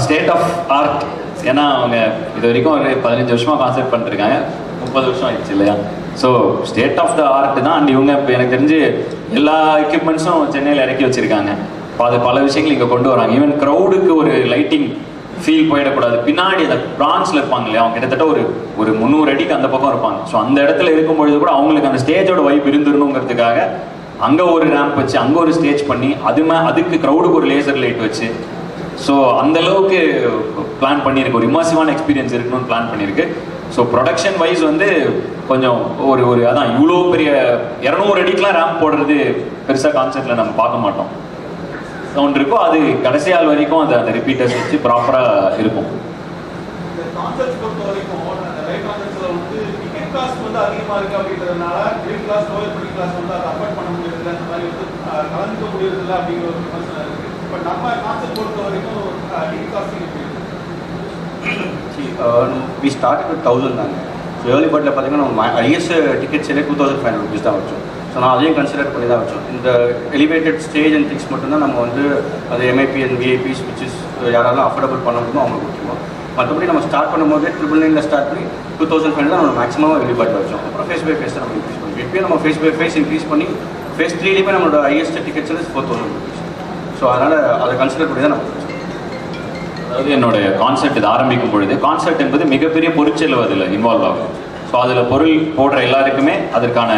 State of art. ஏன்னா அவங்க இது வரைக்கும் ஒரு 15 வருஷமாக கான்செப்ட் பண்ணிருக்காங்க, 30 வருஷம் ஆயிடுச்சு இல்லையா. So state of the art தான். அண்ட் இவங்க இப்போ எனக்கு தெரிஞ்சு எல்லா எக்யூப்மெண்ட்ஸும் சென்னையில் இறக்கி வச்சுருக்காங்க. இப்போ அது பல விஷயங்கள் இங்கே கொண்டு வராங்க. ஈவன் க்ரௌடுக்கு ஒரு லைட்டிங் ஃபீல் போயிடக்கூடாது. பின்னாடி அந்த பிரான்ஸில் இருப்பாங்க இல்லையா, அவங்க கிட்டத்தட்ட ஒரு 300 அடிக்கு அந்த பக்கம் இருப்பாங்க. ஸோ அந்த இடத்துல இருக்கும்பொழுது கூட அவங்களுக்கு அந்த ஸ்டேஜோட வைப் இருந்துடணுங்கிறதுக்காக அங்கே ஒரு ரேம்ப் வச்சு அங்கே ஒரு ஸ்டேஜ் பண்ணி அதுக்கு க்ரௌடுக்கு ஒரு லேசர் லைட் வச்சு, ஸோ அந்த அளவுக்கு பிளான் பண்ணியிருக்கு. ஒரு இமர்சிவான எக்ஸ்பீரியன்ஸ் இருக்கணும்னு பிளான் பண்ணியிருக்கு. ஸோ ப்ரொடக்ஷன் வைஸ் வந்து கொஞ்சம் ஒரு அதான் இவ்வளோ பெரிய 200 அடிக்கெலாம் ரேம்ப் போடுறது பெருசாக கான்செப்டில் நம்ம பார்க்க மாட்டோம். ஒன்று இருக்கும், அது கடைசி ஆள் வரைக்கும் அந்த ரிப்பீட்டர்ஸ் வச்சு ப்ராப்பராக இருக்கும். அதிகமாக இருக்கு அப்படின்றதுனால middle class lower middle class வந்து அதை அஃபோர்ட் பண்ண முடியறதில்ல, அந்த மாதிரி வந்து கலந்துக்க முடியறதில்ல அப்படிங்கிற ஒரு விமர்சனம் இருக்கு. பட் நம்ம கான்செப்ட் பொறுத்த வரைக்கும் டிக்கெட் காஸ்டிங் எப்படி வி ஸ்டார்ட் வித் 1000 தாங்க. ஸோ ஏர்லி பர்டில் பார்த்தீங்கன்னா நம்ம ஹையஸ்ட் டிக்கெட் சேலே 2500 rupees தான் வச்சோம். ஸோ நான் அதையும் கன்சிடர் பண்ணி தான் வச்சோம். இந்த எலிவேட்டட் ஸ்டேஜ் அண்ட் திங்ஸ் மட்டும்தான் நம்ம வந்து அது MIP and VIPs which is யாரெல்லாம் அஃபோர்டபுள் பண்ண முடியுமோ அவங்களுக்கு கொடுத்துருவோம். மற்றபடி நம்ம ஸ்டார்ட் பண்ணும்போது 999 ஸ்டார்ட் பண்ணி 2500 தான் நம்ம மேக்ஸிமம் எர்லி பர்ட் வச்சோம். அப்புறம் ஃபேஸ் பை ஃபேஸ் தான் நம்ம இன்க்ரீஸ் பண்ணி இப்போயும் நம்ம ஃபேஸ் பை ஃபேஸ் இன்க்ரீஸ் பண்ணி ஃபேஸ் 3லேயுமே நம்மளோட ஹையஸ்ட் டிக்கெட் சேலஸ் 4000 rupees. ஸோ அதனால் அதை கன்சிடர் பண்ணி தான் நம்ம வச்சோம். அதாவது என்னோட கான்செப்ட் இது ஆரம்பிக்கும் பொழுது கான்செப்ட் என்பது மிகப்பெரிய பொருட்செலவு அதில் இன்வால்வ் ஆகும். ஸோ அதில் பொருள் போடுற எல்லாருக்குமே அதற்கான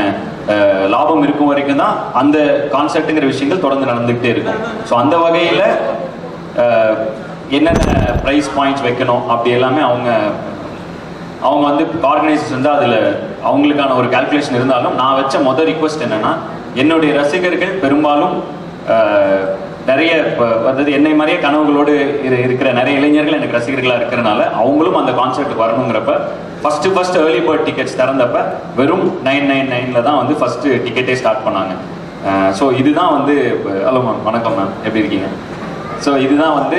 லாபம் இருக்கும் வரைக்கும் தான் அந்த கான்செப்ட்டுங்கிற விஷயங்கள் தொடர்ந்து நடந்துகிட்டே இருக்கும். ஸோ அந்த வகையில் என்னென்ன ப்ரைஸ் பாயிண்ட்ஸ் வைக்கணும் அப்படி எல்லாமே அவங்க வந்து ஆர்கனைசர்ஸ் வந்து அதில் அவங்களுக்கான ஒரு கால்குலேஷன் இருந்தாலும் நான் வச்ச மொதல் ரிக்வெஸ்ட் என்னென்னா, என்னுடைய ரசிகர்கள் பெரும்பாலும் நிறைய வந்தது என்னை மாதிரியே கனவுகளோடு இருக்கிற நிறைய இளைஞர்கள் எனக்கு ரசிகர்களாக இருக்கிறனால அவங்களும் அந்த கான்செர்ட்டுக்கு வரணுங்கிறப்ப ஃபஸ்ட்டு ஏர்லி பேர்ட் டிக்கெட்ஸ் திறந்தப்ப வெறும் 999 தான் வந்து ஃபஸ்ட்டு டிக்கெட்டே ஸ்டார்ட் பண்ணாங்க. ஸோ இதுதான் வந்து ஹலோ மேம், வணக்கம் மேம், எப்படி இருக்கீங்க? ஸோ இதுதான் வந்து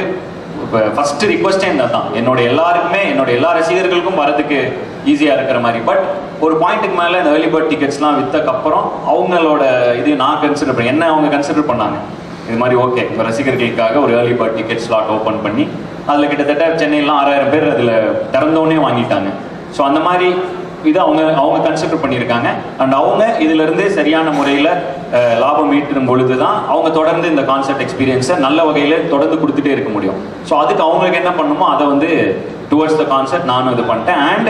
இப்போ ஃபஸ்ட்டு ரிக்வஸ்டே இந்த தான் என்னோட எல்லா ரசிகர்களுக்கும் வரதுக்கு ஈஸியாக இருக்கிற மாதிரி. பட் ஒரு பாயிண்ட்டுக்கு மேலே இந்த ஏர்லி பேர்ட் டிக்கெட்ஸ்லாம் விற்றக்கப்புறம் அவங்களோட இது நான் கன்சிடர் பண்ணேன். என்ன அவங்க கன்சிடர் பண்ணாங்க, இது மாதிரி ஓகே உங்கள் ரசிகர்களுக்காக ஒரு early bird ticket slot open பண்ணி அதில் கிட்டத்தட்ட சென்னையிலாம் 6000 பேர் அதில் திறந்தோடனே வாங்கிட்டாங்க. ஸோ அந்த மாதிரி இது அவங்க கன்சிடர் பண்ணியிருக்காங்க. அண்ட் அவங்க இதிலிருந்து சரியான முறையில் லாபம் ஈட்டும் பொழுது தான் அவங்க தொடர்ந்து இந்த கான்செர்ட் எக்ஸ்பீரியன்ஸை நல்ல வகையில் தொடர்ந்து கொடுத்துட்டே இருக்க முடியும். ஸோ அதுக்கு அவங்களுக்கு என்ன பண்ணணுமோ அதை வந்து டுவர்ட்ஸ் த கான்செர்ட் நானும் இது பண்ணிட்டேன். அண்ட்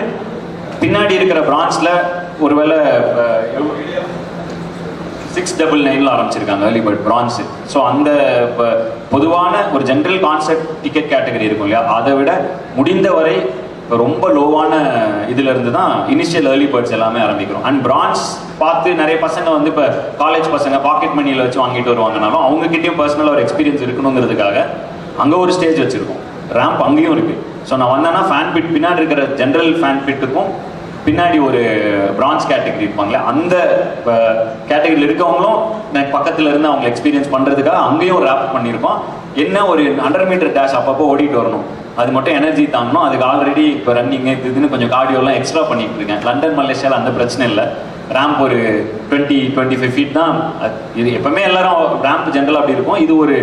பின்னாடி இருக்கிற பிரான்ச்சில் ஒருவேளை 699 ஆரம்பிச்சிருக்காங்க ஏர்லி பேர்ட் பிரான்ஸ். ஸோ அந்த பொதுவான ஒரு ஜென்ரல் கான்செர்ட் டிக்கெட் கேட்டகரி இருக்கும் இல்லையா, அதை விட முடிந்தவரை ரொம்ப லோவான இதுல இருந்து தான் இனிஷியல் ஏர்லி பேர்ட்ஸ் எல்லாமே ஆரம்பிக்கிறோம். அண்ட் பிரான்ஸ் பார்த்து நிறைய பசங்க வந்து இப்போ காலேஜ் பசங்க பாக்கெட் மணியில் வச்சு வாங்கிட்டு வருவாங்கனாலும் அவங்ககிட்டயும் பர்சனலாக ஒரு எக்ஸ்பீரியன்ஸ் இருக்கணுங்கிறதுக்காக அங்கே ஒரு ஸ்டேஜ் வச்சுருக்கோம், ரேம்ப் அங்கேயும் இருக்குது. ஸோ நான் வந்தேன்னா ஃபேன் பிட் பின்னாடி இருக்கிற ஜென்ரல் ஃபேன் பிட்டுக்கும் பின்னாடி ஒரு பிரான்ச் கேட்டகரி இருப்பாங்களே, அந்த கேட்டகரியில் இருக்கவங்களும் பக்கத்தில் இருந்து அவங்க எக்ஸ்பீரியன்ஸ் பண்ணுறதுக்காக அங்கேயும் ஒரு ரேப் பண்ணியிருக்கோம். என்ன ஒரு 100 மீட்டர் டேஷ் அப்பப்போ ஓடிட்டு வரணும், அது மட்டும் எனர்ஜி தாங்கணும். அதுக்கு ஆல்ரெடி இப்போ ரன்னிங்கு இதுன்னு கொஞ்சம் கார்டியோலாம் எக்ஸ்ட்ரா பண்ணிட்டு இருக்கேன். லண்டன் மலேசியாவில் அந்த பிரச்சனை இல்லை. ரேம்ப் ஒரு 20-25 ஃபீட் தான். இது எப்பவுமே எல்லாரும் ரேம்ப் ஜென்ரலாக அப்படி இருக்கும். இது ஒரு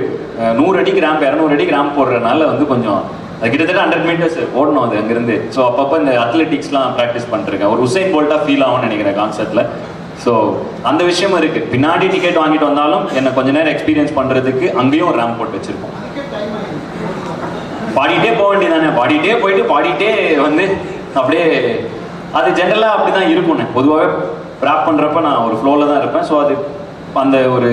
100 அடிக்கு ரேம்ப் 200 அடிக்கு ரேம்ப் போடுறதுனால வந்து கொஞ்சம் அது கிட்டத்தட்ட 100 மீட்டர்ஸ் ஓடணும் அது அங்கேருந்து. ஸோ அப்பப்போ இந்த அத்லெட்டிக்ஸ்லாம் ப்ராக்டிஸ் பண்ணிருக்கேன். ஒரு உசைன் போல்ட்டாக ஃபீல் ஆகும்னு நினைக்கிறேன் கான்செப்டில். ஸோ அந்த விஷயமும் இருக்குது. பின்னாடி டிக்கெட் வாங்கிட்டு வந்தாலும் என்னை கொஞ்ச நேரம் எக்ஸ்பீரியன்ஸ் பண்ணுறதுக்கு அங்கேயும் ஒரு ரேம்ப் போட்டு வச்சுருக்கோம். பாடிட்டே போக வேண்டியதானே, பாடிட்டே போயிட்டு பாடிட்டே வந்து அப்படியே அது ஜென்ரலாக அப்படி தான் இருக்கும்ண்ணே. பொதுவாகவே ரேப் பண்ணுறப்ப நான் ஒரு ஃப்ளோவில் தான் இருப்பேன். ஸோ அது அந்த ஒரு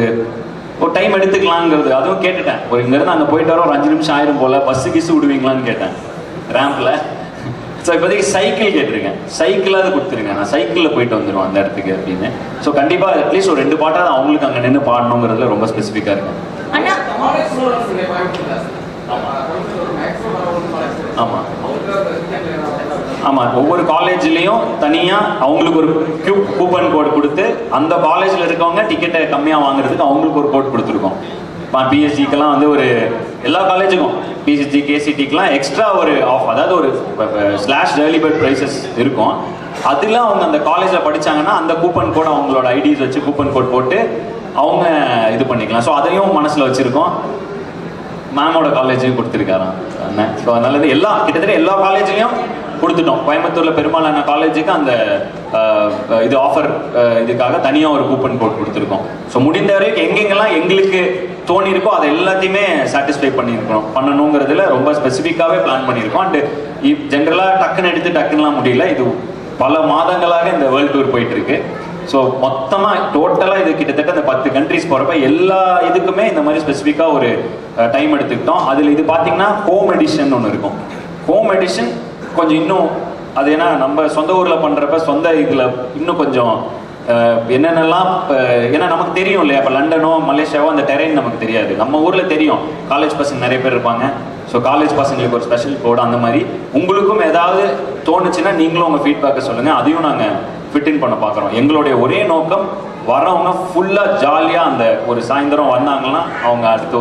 டைம் எடுத்துக்கலாங்கிறது அதுவும் கேட்டுட்டேன். ஒரு இங்கேருந்து அங்கே போயிட்டு வர ஒரு 5 நிமிஷம் ஆயிரும் போல், பஸ்ஸு கிஸ்ஸு விடுவீங்களான்னு கேட்டேன் ரேம்பில். ஸோ இப்போதைக்கு சைக்கிள் கேட்டிருக்கேன், சைக்கிளாவது கொடுத்துருங்க, நான் சைக்கிளில் போயிட்டு வந்துடுவோம் அந்த இடத்துக்கு அப்படின்னு. ஸோ கண்டிப்பாக அட்லீஸ்ட் ஒரு 2 பாட்டாவது அவங்களுக்கு அங்கே நின்று பாடணுங்கிறதுல ரொம்ப ஸ்பெசிஃபிக்காக இருக்கும். ஆமாம் ஆமாம், ஒவ்வொரு காலேஜ்லேயும் தனியாக அவங்களுக்கு ஒரு கூப்பன் கோட் கொடுத்து அந்த காலேஜில் இருக்கவங்க டிக்கெட்டை கம்மியாக வாங்குறதுக்கு அவங்களுக்கு ஒரு கோட் கொடுத்துருக்கோம். பிஎஸ்சிக்கெல்லாம் வந்து ஒரு எல்லா காலேஜுக்கும் பிஎஸ்சி கேசிடிக்கெலாம் எக்ஸ்ட்ரா ஒரு ஆஃப், அதாவது ஒரு ஸ்லாஷ் ஏர்லி பேர்ட் ப்ரைஸஸ் இருக்கும். அதில் அவங்க அந்த காலேஜில் படித்தாங்கன்னா அந்த கூப்பன் கோட் அவங்களோட ஐடிஸ் வச்சு கூப்பன் கோட் போட்டு அவங்க இது பண்ணிக்கலாம். ஸோ அதையும் மனசில் வச்சுருக்கோம். மேமோட காலேஜையும் கொடுத்துருக்காராம் அண்ணன். ஸோ அதனால கிட்டத்தட்ட எல்லா காலேஜ்லேயும் கொடுத்துட்டோம். கோயம்புத்தூரில் பெரும்பாலான காலேஜுக்கு அந்த இது ஆஃபர் இதுக்காக தனியாக ஒரு கூப்பன் கோட் கொடுத்துருக்கோம். ஸோ முடிந்த வரைக்கும் எங்கெங்கெல்லாம் எங்களுக்கு தோணி இருக்கோ அதை எல்லாத்தையுமே சாட்டிஸ்ஃபை பண்ணணுங்கிறதுல ரொம்ப ஸ்பெசிஃபிக்காகவே பிளான் பண்ணியிருக்கோம். அண்டு ஜென்ரலாக டக்குன்னு எடுத்து டக்குன்னுலாம் முடியல. இது பல மாதங்களாக இந்த வேர்ல்டு டூர் போயிட்டுருக்கு. ஸோ மொத்தமாக டோட்டலாக இது கிட்டத்தட்ட இந்த 10 கண்ட்ரிஸ் போகிறப்ப எல்லா இதுக்குமே இந்த மாதிரி ஸ்பெசிஃபிக்காக ஒரு டைம் எடுத்துக்கிட்டோம். அதில் இது பார்த்தீங்கன்னா ஹோம் எடிஷன் ஒன்று இருக்கும். ஹோம் எடிஷன் கொஞ்சம் இன்னும் அது ஏன்னா நம்ம சொந்த ஊரில் பண்ணுறப்ப சொந்த இதில் இன்னும் கொஞ்சம் என்னென்னலாம் ஏன்னா நமக்கு தெரியும் இல்லையா, இப்போ லண்டனோ மலேசியாவோ அந்த டெரைன் நமக்கு தெரியாது. நம்ம ஊரில் தெரியும், காலேஜ் பசங்க நிறைய பேர் இருப்பாங்க. ஸோ காலேஜ் பசங்களுக்கு ஒரு ஸ்பெஷல் கோட் அந்த மாதிரி உங்களுக்கும் ஏதாவது தோணுச்சுன்னா நீங்களும் உங்கள் ஃபீட்பேக்கை சொல்லுங்கள், அதையும் நாங்கள் ஃபிட்டின் பண்ண பார்க்குறோம். எங்களுடைய ஒரே நோக்கம் வரவங்க ஃபுல்லாக ஜாலியாக அந்த ஒரு சாயந்தரம் வந்தாங்கன்னா அவங்க அடுத்த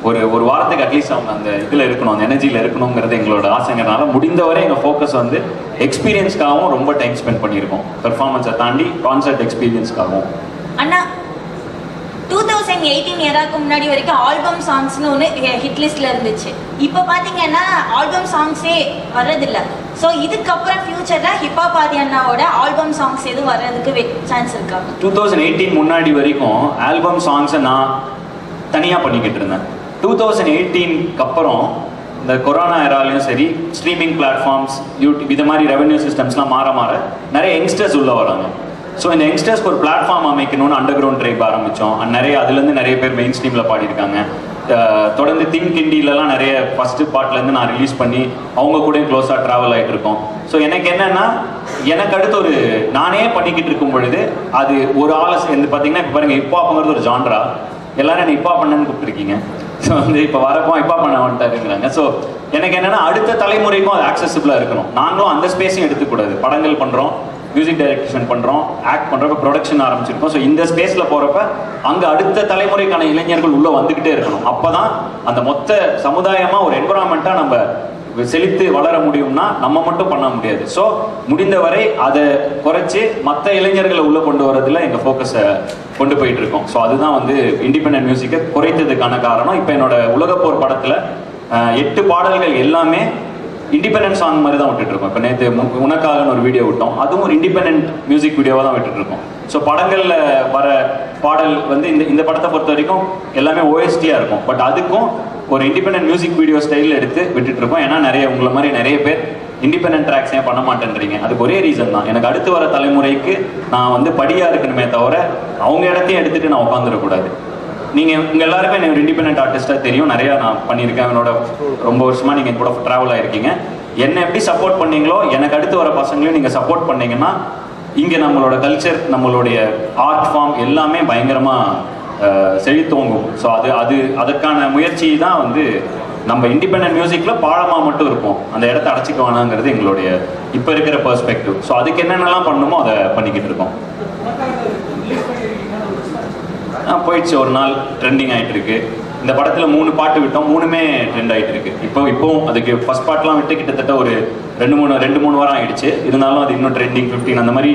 ஒரு வாரத்துக்கு அட்லீஸ்ட் அவங்க அந்த இதில் இருக்கணும், அந்த எனர்ஜியில் இருக்கணுங்கிறது எங்களோட ஆசைங்கிறனால முடிந்தவரை எங்கள் ஃபோக்கஸ் வந்து எக்ஸ்பீரியன்ஸ்க்காகவும் ரொம்ப டைம் ஸ்பெண்ட் பண்ணியிருக்கோம். பெர்ஃபார்மன்ஸை தாண்டி கான்சர்ட் எக்ஸ்பீரியன்ஸ்க்காகவும். அண்ணா 2018 இயராக்கு முன்னாடி வரைக்கும் ஆல்பம் சாங்ஸ்னு ஒன்று ஹிட் லிஸ்ட்ல இருந்துச்சு. இப்போ பார்த்தீங்கன்னா ஆல்பம் சாங்ஸே வர்றதில்லை. ஸோ இதுக்கப்புறம் ஃபியூச்சரில் ஹிப்ஹாப் ஆதி அண்ணாவோட ஆல்பம் சாங்ஸ் எதுவும் வர்றதுக்கு சான்ஸ் இருக்கா? 2018 முன்னாடி வரைக்கும் ஆல்பம் சாங்ஸை நான் தனியாக பண்ணிக்கிட்டு இருந்தேன். 2018க்கு அப்புறம் இந்த கொரோனா எராலையும் சரி, ஸ்ட்ரீமிங் பிளாட்ஃபார்ம்ஸ், யூடியூப் இது மாதிரி ரெவென்யூ சிஸ்டம்ஸ்லாம் மாற நிறைய யங்ஸ்டர்ஸ் உள்ளே வராங்க. ஸோ இந்த யங்ஸ்டர்ஸ்க்கு ஒரு பிளாட்ஃபார்ம் அமைக்கணும்னு அண்டர் கிரவுண்ட் ட்ரைப் ஆரம்பித்தோம். அதுலேருந்து நிறைய பேர் மெயின் ஸ்ட்ரீமில் பாடியிருக்காங்க. தொடர்ந்து திங்க் இண்டியிலலாம் நிறைய ஃபஸ்ட்டு பார்ட்லேருந்து நான் ரிலீஸ் பண்ணி அவங்க கூட க்ளோஸாக ட்ராவல் ஆகிட்டு இருக்கோம். ஸோ எனக்கு என்னென்னா, எனக்கு அடுத்து ஒரு நானே பண்ணிக்கிட்டு இருக்கும் பொழுது அது ஒரு ஆளை பார்த்தீங்கன்னா இப்போ பாருங்கள், ஹிப்ஹாப்புங்கிறது ஒரு ஜான்ரா. எல்லாரும் என்ன ஹிப்ஹாப் பண்ணன்னு கூப்பிட்டுருக்கீங்க. ஸோ இப்போ வரப்போ ஹிப்ஹாப் பண்ண வந்துட்டாருங்கிறாங்க. ஸோ எனக்கு என்னென்னா அடுத்த தலைமுறைக்கும் அது ஆக்சசிபிளாக இருக்கணும். நாங்களும் அந்த ஸ்பேஸையும் எடுத்துக்கூடாது. படங்கள் பண்ணுறோம், மியூசிக் டைரக்ஷன் பண்ணுறோம், ஆக்ட் பண்ணுறப்ப ப்ரொடக்ஷன் ஆரம்பிச்சிருக்கோம். ஸோ இந்த ஸ்பேஸில் போகிறப்ப அங்கே அடுத்த தலைமுறைக்கான இளைஞர்கள் உள்ளே வந்துக்கிட்டே இருக்கணும். அப்போ தான் அந்த மொத்த சமுதாயமாக ஒரு என்விரான்மெண்ட்டாக நம்ம செழித்து வளர முடியும்னா நம்ம மட்டும் பண்ண முடியாது. ஸோ முடிந்தவரை அதை குறைச்சி மற்ற இளைஞர்களை உள்ளே கொண்டு வரதுல எங்கள் ஃபோக்கஸை கொண்டு போயிட்டு இருக்கோம். ஸோ அதுதான் வந்து இண்டிபெண்டன்ட் மியூசிக்கை குறைத்ததுக்கான காரணம். இப்போ என்னோட உலகப்போர் படத்தில் 8 பாடல்கள் எல்லாமே இண்டிபெண்டன்ட் சாங் மாதிரி தான் விட்டுட்டு இருக்கோம். இப்போ நேற்று உனக்காகன்னு ஒரு வீடியோ விட்டோம், அதுவும் ஒரு இண்டிபெண்டன்ட் மியூசிக் வீடியோவாக தான் விட்டுட்டு இருக்கோம். ஸோ படங்களில் வர பாடல் வந்து இந்த படத்தை பொறுத்த வரைக்கும் எல்லாமே ஓஎஸ்டியாக இருக்கும். பட் அதுக்கும் ஒரு இண்டிபெண்டன்ட் மியூசிக் வீடியோ ஸ்டைலில் எடுத்து விட்டுட்டு இருக்கோம். ஏன்னா உங்களை மாதிரி நிறைய பேர் இண்டிபெண்டன்ட் ட்ராக்ஸ் ஏன் பண்ண மாட்டேன்றீங்க. அதுக்கு ஒரே ரீசன் தான், எனக்கு அடுத்து வர தலைமுறைக்கு நான் வந்து படியாக இருக்கணுமே தவிர அவங்க இடத்தையும் எடுத்துகிட்டு நான் உட்காந்துடக்கூடாது. நீங்கள் உங்கள் எல்லாருமே எனக்கு ஒரு இண்டிபெண்டன்ட் ஆர்டிஸ்ட்டாக தெரியும், நிறையா நான் பண்ணியிருக்கேன். என்னோட ரொம்ப வருஷமாக நீங்கள் கூட ட்ராவல் ஆகிருக்கீங்க. என்னை எப்படி சப்போர்ட் பண்ணீங்களோ எனக்கு அடுத்து வர பசங்களையும் நீங்கள் சப்போர்ட் பண்ணிங்கன்னா இங்கே நம்மளோட கல்ச்சர், நம்மளுடைய ஆர்ட் ஃபார்ம் எல்லாமே பயங்கரமாக செழித்தோங்கும். ஸோ அதுக்கான முயற்சி தான் வந்து நம்ம இண்டிபெண்டன்ட் மியூசிக்கில் பாழமாக மட்டும் இருப்போம், அந்த இடத்த அடைச்சிக்க வேணாங்கிறது எங்களுடைய இப்போ இருக்கிற பெர்ஸ்பெக்டிவ். ஸோ அதுக்கு என்னென்னலாம் பண்ணணுமோ அதை பண்ணிக்கிட்டு இருக்கோம். போயிடுச்சு, ஒரு நாள் ட்ரெண்டிங் ஆகிட்டு இருக்கு. இந்த படத்தில் 3 பாட்டு விட்டோம், 3மே ட்ரெண்ட் ஆகிட்டு இருக்கு. இப்போவும் அதுக்கு ஃபர்ஸ்ட் பார்ட்லாம் விட்டு கிட்டத்தட்ட ஒரு 2-3 வாரம் ஆயிடுச்சு. இருந்தாலும் அது இன்னும் ட்ரெண்டிங் 15 அந்த மாதிரி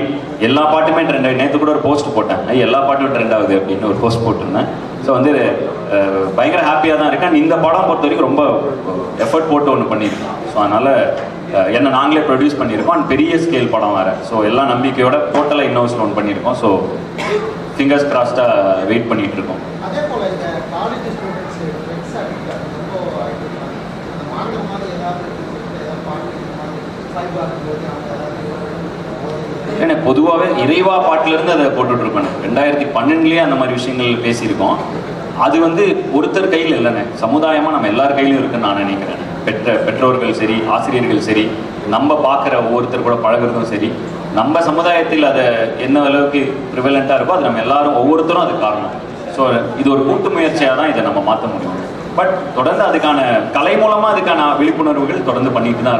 எல்லா பாட்டுமே ட்ரெண்ட் ஆகி, நேற்று கூட ஒரு போஸ்ட் போட்டேன், எல்லா பாட்டும் ட்ரெண்ட் ஆகுது அப்படின்னு ஒரு போஸ்ட் போட்டிருந்தேன். ஸோ வந்து பயங்கர ஹாப்பியாக தான் இருக்கேன். இந்த படம் பொறுத்த வரைக்கும் ரொம்ப எஃபர்ட் போட்டு ஒன்று பண்ணியிருக்கோம். ஸோ அதனால் என்ன நாங்களே ப்ரொடியூஸ் பண்ணியிருக்கோம். அண்ட் பெரிய ஸ்கேல் படம் வேறு. ஸோ எல்லா நம்பிக்கையோட டோட்டலாக இன்னோவேஷன் ஒன்று பண்ணியிருக்கோம். ஸோ ஃபிங்கர்ஸ் கிராஸ்டாக வெயிட் பண்ணிகிட்டு இருக்கோம். அதே போல் இந்த காலேஜ் ஸ்டூடெண்ட்ஸ் ஃப்ரெண்ட்ஸ் மாநில மாதிரி ஏதாவது ஏன்னா பொதுவாகவே இறைவா பாட்டிலேருந்து அதை போட்டுட்ருப்பேன். 2012 அந்த மாதிரி விஷயங்கள் பேசியிருக்கோம். அது வந்து ஒருத்தர் கையில் இல்லைண்ணே, சமுதாயமாக நம்ம எல்லார் கையிலும் இருக்குன்னு நான் நினைக்கிறேன். பெற்றோர்கள் சரி, ஆசிரியர்கள் சரி, நம்ம பார்க்குற ஒவ்வொருத்தர் கூட பழகிறதும் சரி, நம்ம சமுதாயத்தில் அதை என்ன அளவுக்கு ப்ரிவலண்ட்டாக இருக்கோ அது நம்ம எல்லாரும் ஒவ்வொருத்தரும் அது காரணம். ஸோ இது ஒரு கூட்டு முயற்சியாக தான் இதை நம்ம மாற்ற முடியும். பட் தொடர்ந்து அதுக்கான கலை மூலமாக அதுக்கான விழிப்புணர்வுகள் தொடர்ந்து பண்ணிட்டு தான்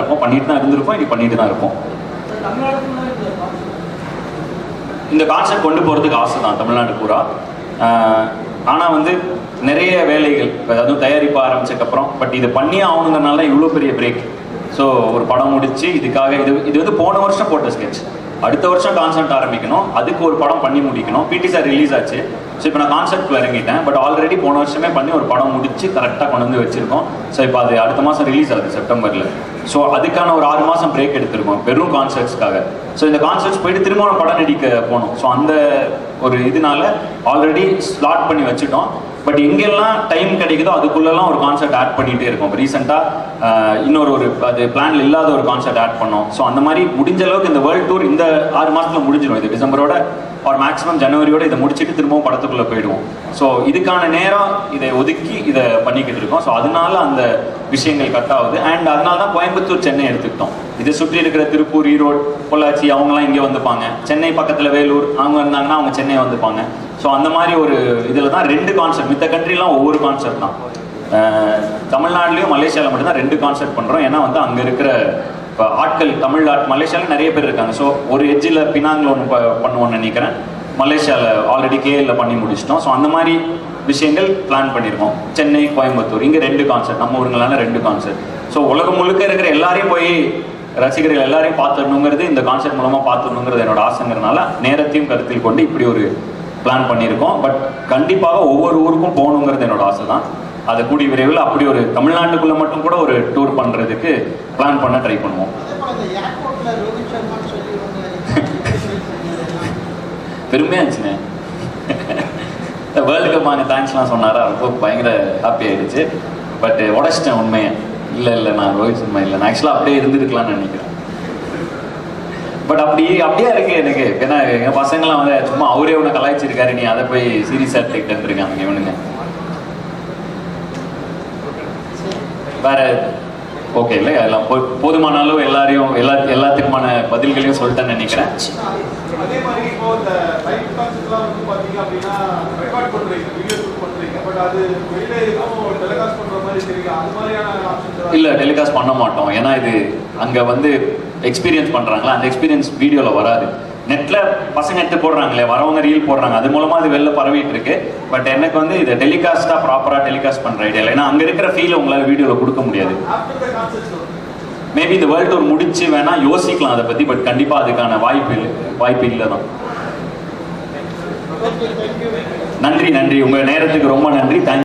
இருந்திருப்போம், இனி பண்ணிட்டு தான் இருப்போம். இந்த கான்செப்ட் கொண்டு போகிறதுக்கு ஆசை தான் தமிழ்நாடு பூரா. ஆனால் வந்து நிறைய வேலைகள், அதுவும் தயாரிப்பு ஆரம்பிச்சதுக்கப்புறம், பட் இது பண்ணியே ஆகணுங்கிறனால இவ்வளோ பெரிய பிரேக். ஸோ ஒரு படம் முடிச்சு இதுக்காக இது வந்து போன வருஷம் போட்ட ஸ்கெட்ச், அடுத்த வருஷம் கான்செப்ட் ஆரம்பிக்கணும், அதுக்கு ஒரு படம் பண்ணி முடிக்கணும். பிடி சார் ரிலீஸ் ஆச்சு. ஸோ இப்போ நான் கான்செப்ட் இறங்கிட்டேன். பட் ஆல்ரெடி போன வருஷமே பண்ணி ஒரு படம் முடிச்சு கரெக்டாக கொண்டு வந்து வச்சிருக்கோம். ஸோ இப்போ அது அடுத்த மாதம் ரிலீஸ் ஆகுது செப்டம்பரில். ஸோ அதுக்கான ஒரு 6 மாதம் பிரேக் எடுத்திருக்கோம் வெறும் கான்செப்ட்ஸ்க்காக. ஸோ இந்த கான்செப்ட்ஸ் போயிட்டு திரும்ப படம் நடிக்க போகணும். ஸோ அந்த ஒரு இதனால ஆல்ரெடி ஸ்லாட் பண்ணி வச்சுட்டோம். பட் எங்கெல்லாம் டைம் கிடைக்குதோ அதுக்குள்ளெல்லாம் ஒரு கான்செப்ட் ஆட் பண்ணிகிட்டே இருக்கும். ரீசெண்டாக இன்னொரு அது பிளான்ல இல்லாத ஒரு கான்செப்ட் ஆட் பண்ணோம். ஸோ அந்த மாதிரி முடிஞ்ச அளவுக்கு இந்த வேர்ல்டு டூர் இந்த 6 மாதத்தில் முடிஞ்சிடும். இது டிசம்பரோட ஒரு மேக்ஸிமம் ஜனவரியோட இதை முடிச்சுட்டு திரும்பவும் படத்துக்குள்ளே போயிடுவோம். ஸோ இதுக்கான நேரம் இதை ஒதுக்கி இதை பண்ணிக்கிட்டு இருக்கோம். ஸோ அதனால அந்த விஷயங்கள் கட் ஆகுது. அண்ட் அதனால தான் கோயம்புத்தூர், சென்னை எடுத்துக்கிட்டோம். இதை சுற்றி இருக்கிற திருப்பூர், ஈரோடு, பொள்ளாச்சி அவங்களாம் இங்கே வந்துப்பாங்க. சென்னை பக்கத்தில் வேலூர் அவங்க இருந்தாங்கன்னா அவங்க சென்னை வந்துப்பாங்க. ஸோ அந்த மாதிரி ஒரு இதில் தான் 2 கான்செப்ட். மித்த கண்ட்ரிலாம் ஒவ்வொரு கான்செப்ட் தான். தமிழ்நாட்டிலையும் மலேசியாவில் மட்டும்தான் 2 கான்செப்ட் பண்ணுறோம். ஏன்னா வந்து அங்கே இருக்கிற இப்போ ஆட்கள் மலேசியாவில் நிறைய பேர் இருக்காங்க. ஸோ ஒரு எட்ஜில் பினாங்கில் ஒன்று பண்ணுவோன்னு நினைக்கிறேன். மலேசியாவில் ஆல்ரெடி கேஎல்ல பண்ணி முடிச்சிட்டோம். ஸோ அந்த மாதிரி விஷயங்கள் பிளான் பண்ணியிருக்கோம். சென்னை, கோயம்புத்தூர் இங்கே 2 கான்செப்ட், நம்ம ஊருங்களால 2 கான்செப்ட். ஸோ உலகம் முழுக்க இருக்கிற எல்லாரையும் போய் ரசிகர்கள் எல்லாரையும் பார்த்துடணுங்கிறது, இந்த கான்செப்ட் மூலமாக பார்த்துடணுங்கிறது என்னோட ஆசைங்கிறதுனால நேரத்தையும் கருத்தில் கொண்டு இப்படி ஒரு பிளான் பண்ணியிருக்கோம். பட் கண்டிப்பாக ஒவ்வொரு ஊருக்கும் போகணுங்கிறது என்னோட ஆசை தான். அது கூடிய விரைவில் அப்படி ஒரு தமிழ்நாட்டுக்குள்ளே மட்டும் கூட ஒரு டூர் பண்ணுறதுக்கு பிளான் பண்ண ட்ரை பண்ணுவோம். பெருமையாக இருந்துச்சுண்ணே. வேர்ல்டு கப் வாங்க தேங்க்ஸ்லாம் சொன்னாரா, ரொம்ப பயங்கர ஹாப்பி ஆகிடுச்சு. பட் உடச்சிட்டேன் உண்மையை. இல்லை நான் ரோஹித் சர்மா இல்லை, நான் ஆக்சுவலாக அப்படியே இருந்துருக்கலாம்னு நினைக்கிறேன். பட் அப்படியே இருக்கு எனக்கு. ஏன்னா எங்கள் பசங்களாம் வந்து சும்மா அவரே ஒன்று கலாய்ச்சிருக்காரு, நீ அதை போய் சீரியஸாக டேக் இருக்காங்க இவனுங்க. வேற ஓகே இல்லை, அதெல்லாம் போதுமான அளவு எல்லாத்துக்குமான பதில்களையும் சொல்லிட்டேன்னு நினைக்கிறேன். அதே மாதிரி இப்போ இந்த லைவ் கான்செப்ட்லாம் வந்து பார்த்தீங்க அப்படின்னா ரெக்கார்ட் பண்ணுறீங்க, வீடியோ ஷூட் பண்ணுறீங்க. பட் அது வெளியில எதுவும் டெலிகாஸ்ட் பண்ணுற மாதிரி தெரியல. அது மாதிரியான ஆப்ஷன்ஸ் இல்லை, டெலிகாஸ்ட் பண்ண மாட்டோம். ஏன்னா இது அங்கே வந்து எக்ஸ்பீரியன்ஸ் பண்ணுறாங்களா, அந்த எக்ஸ்பீரியன்ஸ் வீடியோவில் வராது. நெட்டில் பசங்க எடுத்து போடுறாங்களே, வரவங்க ரீல் போடுறாங்க, அது மூலமாக அது வெளில பரவிட்டு இருக்கு. பட் எனக்கு வந்து இதை டெலிகாஸ்ட்டாக ப்ராப்பராக டெலிகாஸ்ட் பண்ணுற ஐடியா இல்லை. ஏன்னா அங்கே இருக்கிற ஃபீல் உங்களால் வீடியோவில் கொடுக்க முடியாது. மேபி இந்த வேர்ல்டு டூர் முடிச்சு வேணா யோசிக்கலாம் அதை பற்றி. பட் கண்டிப்பாக அதுக்கான வாய்ப்பு இல்லை தான். நன்றி. உங்கள் நேரத்துக்கு ரொம்ப நன்றி. தேங்க்யூ.